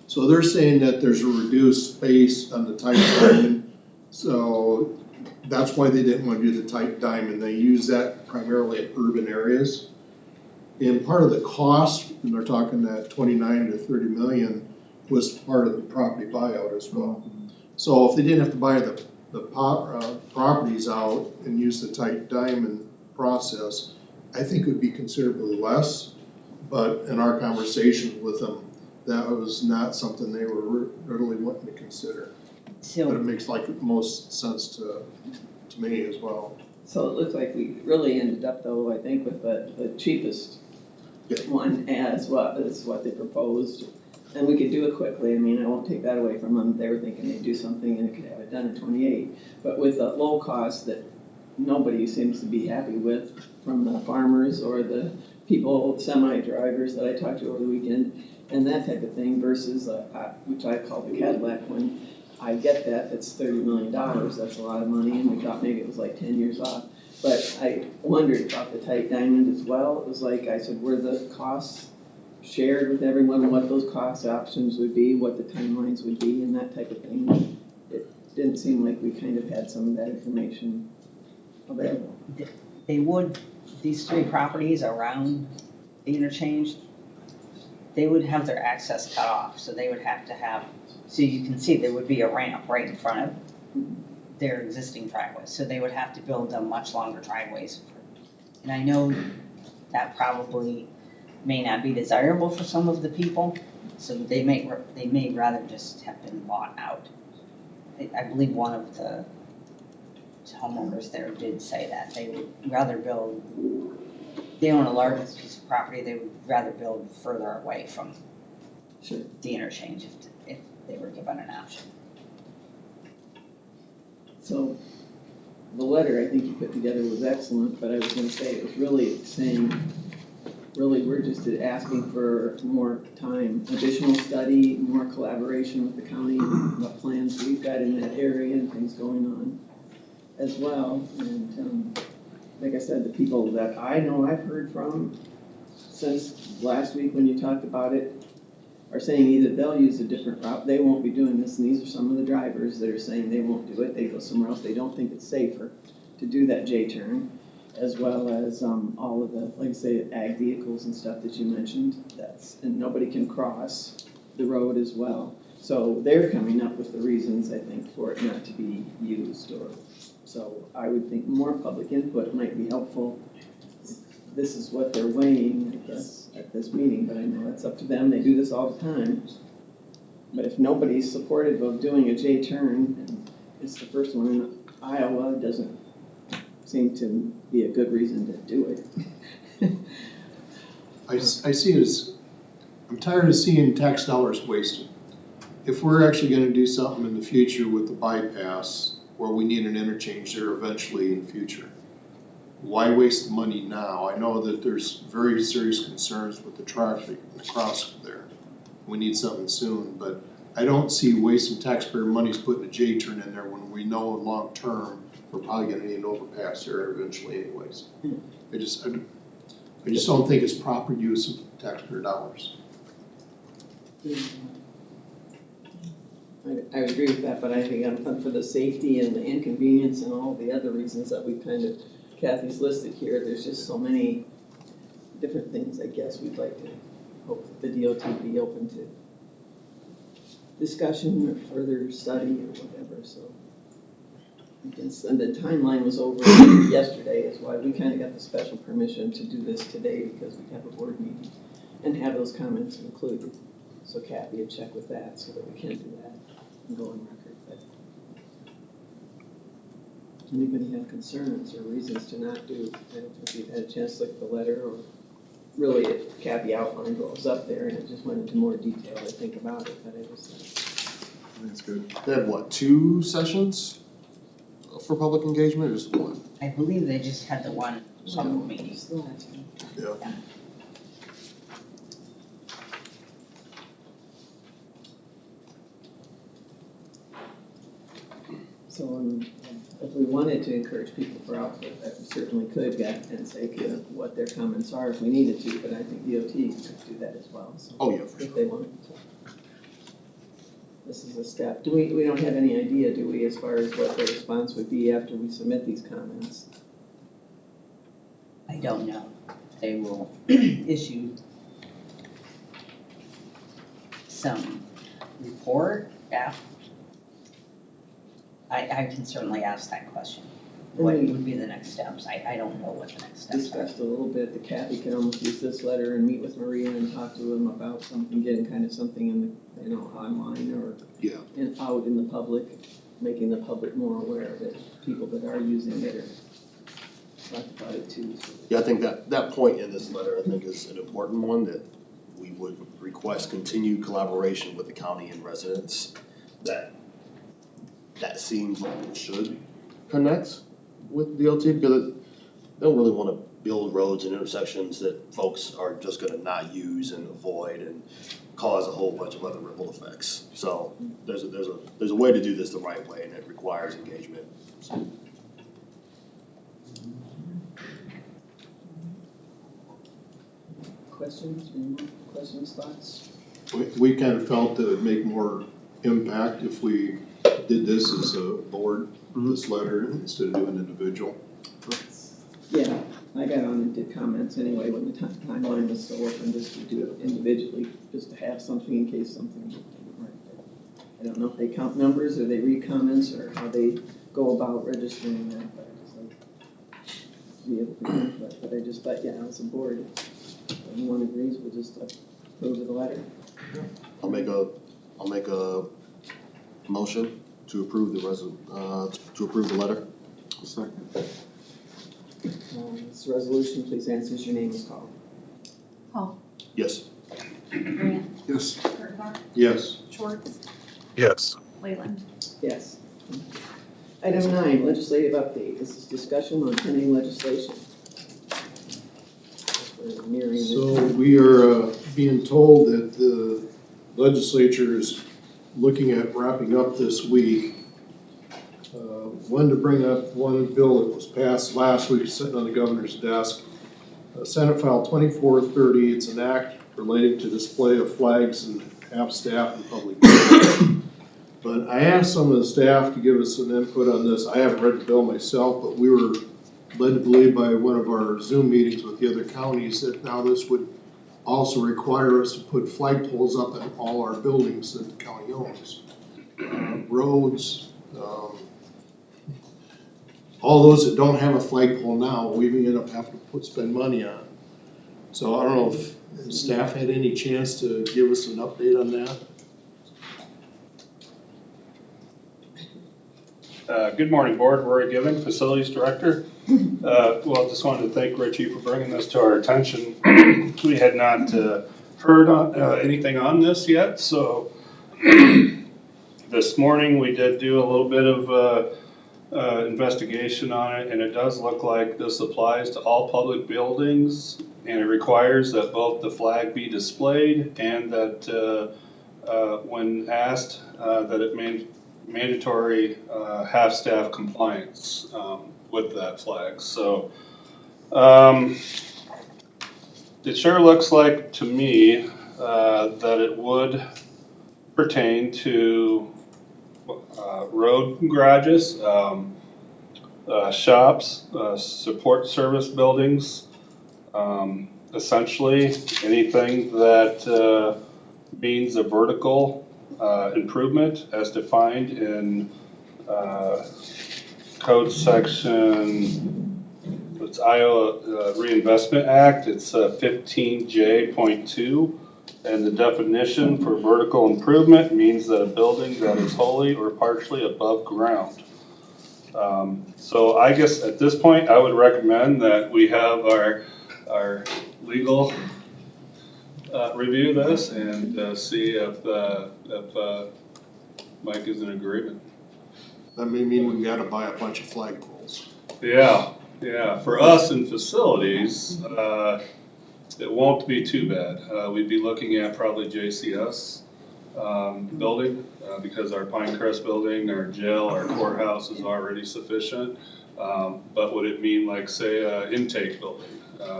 So they're saying that there's a reduced space on the tight diamond, so that's why they didn't want to do the tight diamond. They use that primarily in urban areas. And part of the cost, and they're talking that 29 to 30 million, was part of the property buyout as well. So if they didn't have to buy the properties out and use the tight diamond process, I think it would be considerably less. But in our conversations with them, that was not something they were readily wanting to consider. So, but it makes like most sense to me as well. So it looks like we really ended up though, I think, with the cheapest one as what they proposed. And we could do it quickly. I mean, I won't take that away from them. They were thinking they'd do something and could have it done in 28. But with the low cost that nobody seems to be happy with, from the farmers or the people, semi-drivers that I talked to over the weekend, and that type of thing versus, which I call the Cadillac one. I get that, it's $30 million, that's a lot of money, and we thought maybe it was like 10 years off. But I wondered about the tight diamond as well. It was like, I said, were the costs shared with everyone, what those cost options would be, what the timelines would be, and that type of thing. It didn't seem like we kind of had some of that information available. they would, these 3 properties around the interchange, they would have their access cut off, so they would have to have, so you can see there would be a ramp right in front of their existing driveways, so they would have to build them much longer driveways. And I know that probably may not be desirable for some of the people, so they may rather just have been bought out. I believe one of the homeowners there did say that they would rather build, they own a large piece of property, they would rather build further away from the interchange if they were given an option. So the letter I think you put together was excellent, but I was going to say it was really saying really, we're just asking for more time, additional study, more collaboration with the county, what plans we've got in that area and things going on as well. And like I said, the people that I know I've heard from since last week when you talked about it are saying either they'll use a different route, they won't be doing this, and these are some of the drivers that are saying they won't do it, they go somewhere else, they don't think it's safer to do that J-turn, as well as all of the, like I say, ag vehicles and stuff that you mentioned, and nobody can cross the road as well. So they're coming up with the reasons, I think, for it not to be used, so I would think more public input might be helpful. This is what they're weighing, I guess, at this meeting, but I know it's up to them, they do this all the time. But if nobody's supportive of doing a J-turn, and it's the first one in Iowa, it doesn't seem to be a good reason to do it. I see it as, I'm tired of seeing tax dollars wasted. If we're actually gonna do something in the future with the bypass, where we need an interchange there eventually in the future, why waste the money now? I know that there's very serious concerns with the traffic across there. We need something soon, but I don't see wasting taxpayer monies putting a J-turn in there when we know long-term, we're probably gonna need an overpass there eventually anyways. I just don't think it's proper use of taxpayer dollars. I would agree with that, but I think for the safety and the inconvenience and all the other reasons that we kind of, Kathy's listed here, there's just so many different things, I guess, we'd like to hope that the DOT be open to discussion or further study or whatever, so. I guess, and the timeline was over yesterday is why we kind of got the special permission to do this today, because we have a board meeting and have those comments included. So Kathy would check with that so that we can do that and go on record. But anybody have concerns or reasons to not do? I don't know if you've had a chance to look at the letter, or really if Kathy outlined what was up there and it just went into more detail, I think, about it, but I just. I think it's good. They had what, 2 sessions for public engagement, or just one? I believe they just had the one public meeting. Just the last one. Yeah. So if we wanted to encourage people for output, we certainly could get and say what their comments are if we needed to, but I think DOT could do that as well, so. Oh, yeah, for If sure. they wanted to. This is a step. We don't have any idea, do we, as far as what the response would be after we submit these comments? I don't know. They will issue some report after. I can certainly ask that question. What would be the next steps? I don't know what the next steps are. Discussed a little bit that Kathy can almost use this letter and meet with Maria and talk to them about something, getting kind of something in the, online or out in the public, making the public more aware of it, people that are using it or talk about it too. So. Yeah, I think that point in this letter, I think, is an important one, that we would request continued collaboration with the county and residents. That seems like it should connect with DOT, because they don't really want to build roads and intersections that folks are just gonna not use and avoid and cause a whole bunch of other ripple effects. So there's a way to do this the right way, and it requires engagement. So. Questions, any more questions, thoughts? We kind of felt that it would make more impact if we did this as a board, this letter, instead of doing individual. Yeah, I got on and did comments anyway when the timeline was so open, just to do it individually, just to have something in case something didn't right. I don't know if they count numbers or they read comments or how they go about registering that, but I just like to be able to do that. But I just thought, yeah, as a board, if anyone agrees, we'll just approve of the letter. I'll make a motion to approve the letter. Second. This resolution, please answer as your name is called. Hall. Yes. Grant. Yes. Kurttenbach. Yes. Schwartz. Yes. Leyland. Yes. Item 9, legislative update. This is discussion on pending legislation. nearing the So time. we are being told that the legislature is looking at wrapping up this week. Wanted to bring up one bill that was passed last week, sitting on the governor's desk. Senate File 2430, it's an act relating to display of flags and half-staff and public buildings. But I asked some of the staff to give us some input on this. I haven't read the bill myself, but we were led to believe by one of our Zoom meetings with the other counties that now this would also require us to put flagpoles up in all our buildings that the county owns. Roads, all those that don't have a flagpole now, we may end up having to spend money on. So I don't know if staff had any chance to give us an update on that. Good morning, Board. Rory Giving, Facilities Director. Well, just wanted to thank Richie for bringing this to our attention. We had not heard anything on this yet, so this morning we did do a little bit of investigation on it, and it does look like this applies to all public buildings, and it requires that both the flag be displayed and that when asked that it mandatory half-staff compliance with that flag. So it sure looks like to me that it would pertain to road garages, shops, support service buildings, essentially anything that means a vertical improvement as defined in code section, it's Iowa Reinvestment Act, it's 15J.2. And the definition for vertical improvement means that a building that is wholly or partially above ground. So I guess at this point, I would recommend that we have our legal review this and see if Mike is in agreement. That may mean we've got to buy a bunch of flagpoles. Yeah, for us in facilities, it won't be too bad. We'd be looking at probably JCS building because our Pinecrest building, our jail, our courthouse is already sufficient. But would it mean like say intake building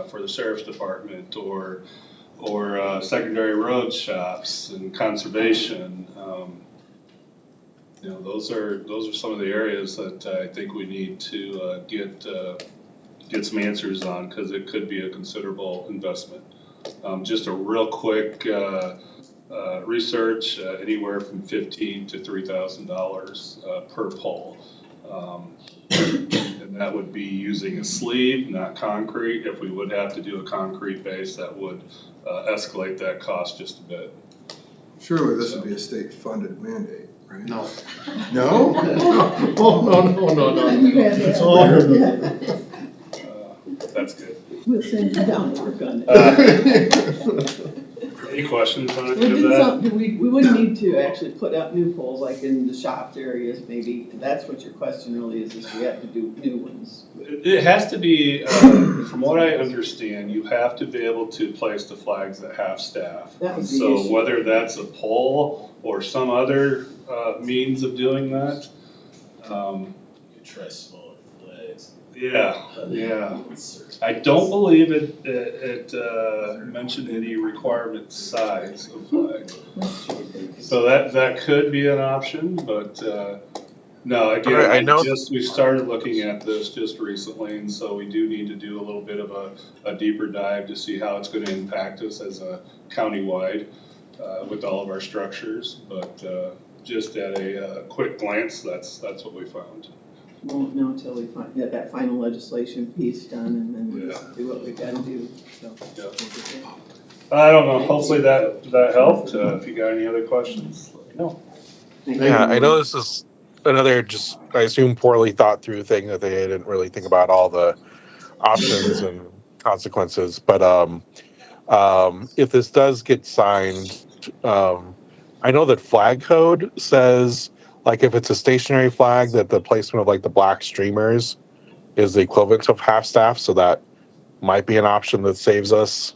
for the sheriff's department or secondary road shops and conservation? Those are some of the areas that I think we need to get some answers on because it could be a considerable investment. Just a real quick research, anywhere from $1,500 to $3,000 per pole. And that would be using a sleeve, not concrete. If we would have to do a concrete base, that would escalate that cost just a bit. Surely this would be a state-funded mandate, right? No. No? Oh, no. It's all That's good. We'll send you down to work on it. Any questions on Well, any of that? we wouldn't need to actually put up new poles like in the shops areas, maybe. That's what your question really is we have to do new ones. It has to be, from what I understand, you have to be able to place the flags at half staff. That was the So issue. whether that's a pole or some other means of doing that. You try smaller flags. Yeah. I don't believe it mentioned any requirement size of flag. So that could be an option, but no, Alright, I know- again, we started looking at this just recently, and so we do need to do a little bit of a deeper dive to see how it's gonna impact us as a countywide with all of our structures, but just at a quick glance, that's what we found. Won't know until we get that final legislation piece done and then we Yeah. do what we gotta do, so. I don't know, hopefully that helped. If you got any other questions, let me know. Yeah, I know this is another just, I assume, poorly thought through thing that they didn't really think about all the options and consequences. But if this does get signed, I know that flag code says, like, if it's a stationary flag, that the placement of like the black streamers is the equivalent of half staff, so that might be an option that saves us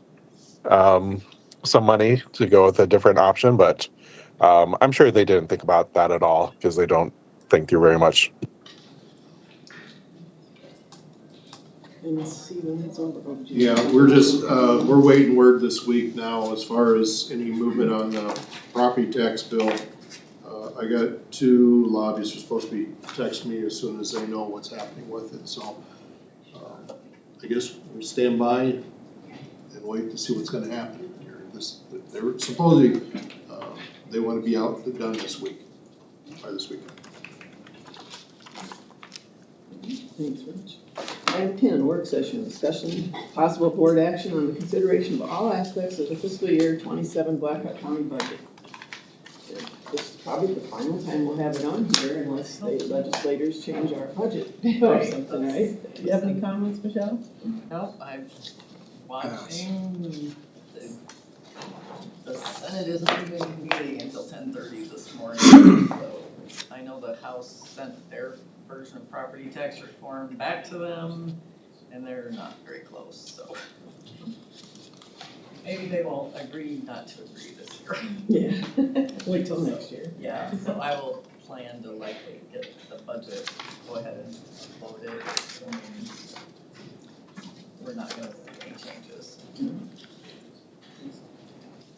some money to go with a different option, but I'm sure they didn't think about that at all because they don't think through very much. And let's see when that's over. Oh, geez. Yeah, we're just, we're waiting word this week now as far as any movement on the property tax bill. I got 2 lobbyists who are supposed to be texting me as soon as they know what's happening with it, so I guess we'll stand by and wait to see what's gonna happen here. They're supposedly, they wanna be out and done this week, by this weekend. Thanks, Rich. Item 10, work session, discussion, possible board action on the consideration of all aspects of the fiscal year 27 Blackhawk County budget. This is probably the final time we'll have it on here unless the legislators change our budget or something, right? Do you have any comments, Michelle? Nope, I'm watching, the Senate isn't even meeting until 10:30 this morning, so I know the House sent their version of property tax reform back to them, and they're not very close, so. Maybe they won't agree not to agree this year. Yeah, wait till next year. Yeah, so I will plan to likely get the budget, go ahead and vote it, assuming we're not gonna see any changes.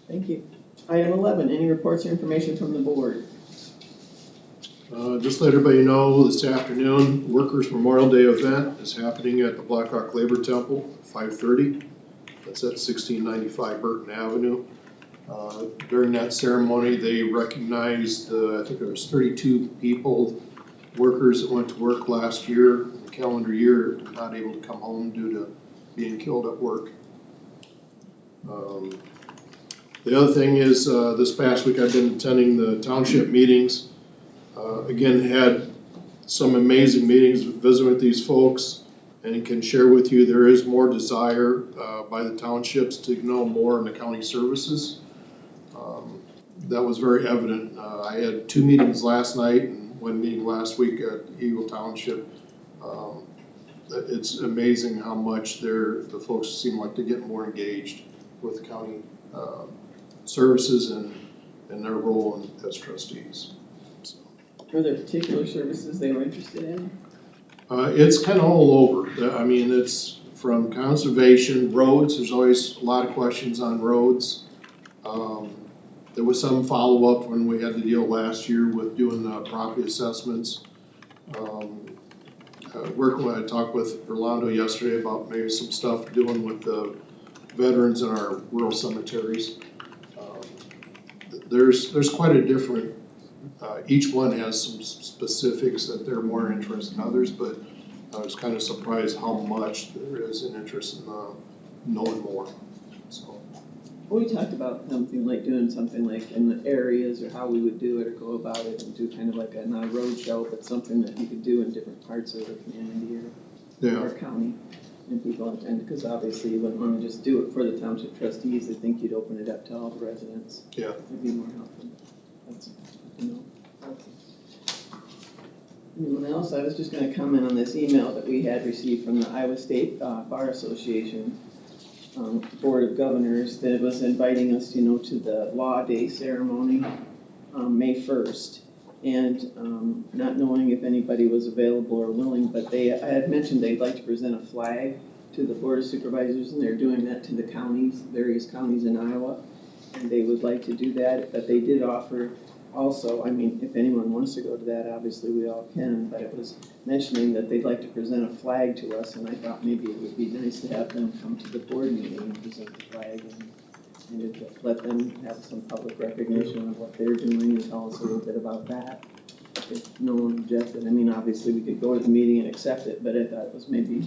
Thank you. Item 11, any reports or information from the board? Just let everybody know this afternoon, Workers' Memorial Day event is happening at the Blackhawk Labor Temple, 5:30. That's at 1695 Burton Avenue. During that ceremony, they recognized, I think there was 32 people, workers that went to work last year, the calendar year, not able to come home due to being killed at work. The other thing is, this past week I've been attending the township meetings. Again, had some amazing meetings, visiting with these folks, and can share with you there is more desire by the townships to know more in the county services. That was very evident. I had 2 meetings last night and 1 meeting last week at Eagle Township. It's amazing how much the folks seem like they're getting more engaged with county services and their role as trustees. Are there particular services they were interested in? It's kind of all over. I mean, it's from conservation, roads, there's always a lot of questions on roads. There was some follow-up when we had the deal last year with doing property assessments. Working when I talked with Orlando yesterday about maybe some stuff doing with the veterans in our rural cemeteries. There's quite a different, each one has some specifics that they're more interested in others, but I was kind of surprised how much there is an interest in knowing more, so. We talked about something like doing something like in the areas or how we would do it or go about it and do kind of like not a road show, but something that you could do in different parts of the community or county. And people attend, because obviously you wouldn't want to just do it for the township trustees. I think you'd open it up to all the residents. Yeah. It'd be more helpful. That's, anyone else? I was just going to comment on this email that we had received from the Iowa State Bar Association Board of Governors that was inviting us, to the Law Day ceremony May 1st. And not knowing if anybody was available or willing, but I had mentioned they'd like to present a flag to the Board of Supervisors, and they're doing that to the counties, various counties in Iowa. And they would like to do that, but they did offer also, I mean, if anyone wants to go to that, obviously we all can, but it was mentioning that they'd like to present a flag to us, and I thought maybe it would be nice to have them come to the board meeting and present the flag and let them have some public recognition of what they're doing and tell us a little bit about that. If no one objected, I mean, obviously we could go to the meeting and accept it, but I thought it was maybe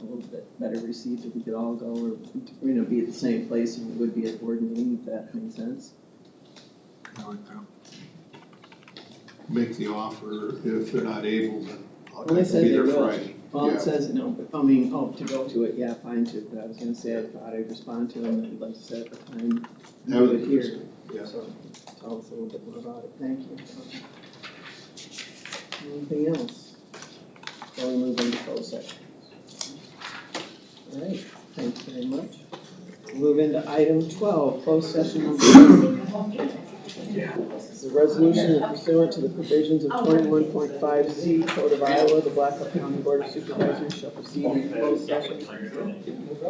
a little bit better received if we could all go or, be at the same place and it would be a board meeting, if that makes sense. Make the offer if they're not able, then I'll Well, they be said they there will. Friday. Well, Yeah. it says, no, but, to go to it, yeah, fine too, but I was gonna say, I thought I'd respond to them, that we'd like to set up a time, and do it here. Yeah. So, tell us a little bit more about it, thank you. Anything else? Before we move into closed session. All right, thank you very much. Move into item 12, closed session number 1. The resolution that pursuant to the provisions of 21.5C Code of Iowa, the Blackhawk County Board of Supervisors shall proceed in closed session for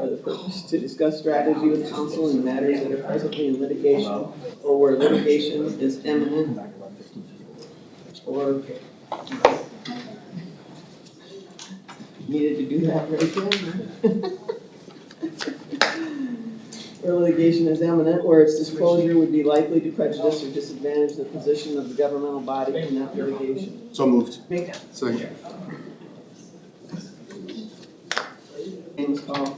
the purpose to discuss strategy with counsel in matters that are presently in litigation or where litigation is imminent or needed to do that right there. Where litigation is imminent, where its disclosure would be likely to prejudice or disadvantage the position of the governmental body in that litigation. So moved. Second. Name is called.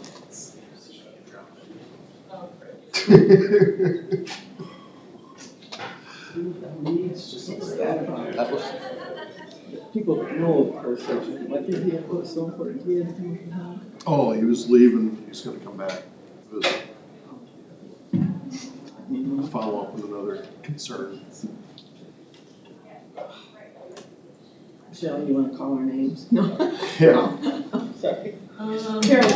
What's that about? People know the closed session. What did he have? What's so important? He had anything from home? Oh, he was leaving, he's gonna come back. It was follow up with another concern. Michelle, you wanna call our names? No? Yeah. Oh, sorry. Carol's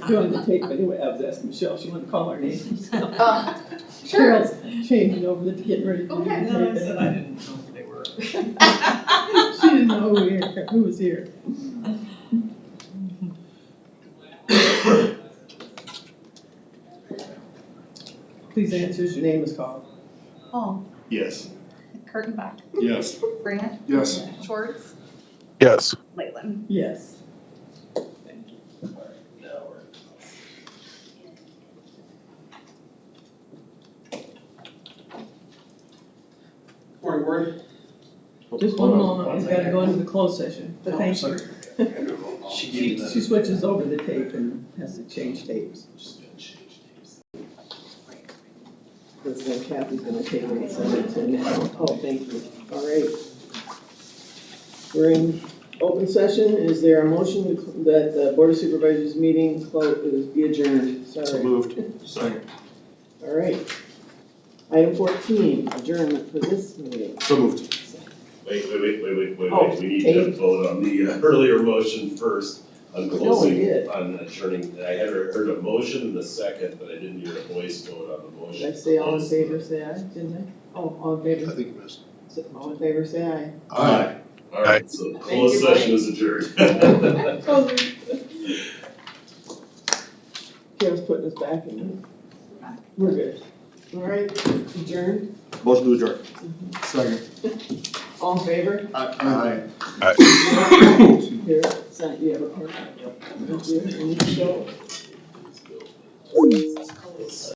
doing the tape anyway. I was asking Michelle, she wanted to call our names. Carol's changing over to getting ready to do the tape. No, I said I didn't know who they were. She didn't know who was here. Please answer as your name is called. Paul, Yes. Kurtenbach, Yes. Brandt, Yes. Schwartz, Yes. Leyland. Yes. Morning, Ward. Just one moment, he's gotta go into the closed session, but thank you. She switches over the tape and has to change tapes. Because then Kathy's gonna take it and send it to Nick. Oh, thank you. All right. We're in open session. Is there a motion that the Board of Supervisors meeting be adjourned? So Sorry. moved. Second. All right. Item 14, adjournment for this meeting. So moved. Wait, Oh, we need Dave. to vote on the earlier motion first, on No, we closing, did. on adjourning. I had heard a motion in the second, but I didn't hear a voice vote on the motion. Did I say all in favor, say aye, didn't I? Oh, all in favor? I think you missed. All in favor, say aye. Aye. All right, so Thank closed you, Mike. session is adjourned. Carol's putting us back in. We're good. All right, adjourned. Motion to adjourn. Second. All in favor? Aye. Here, sign, you have a pen? Thank you. And you show.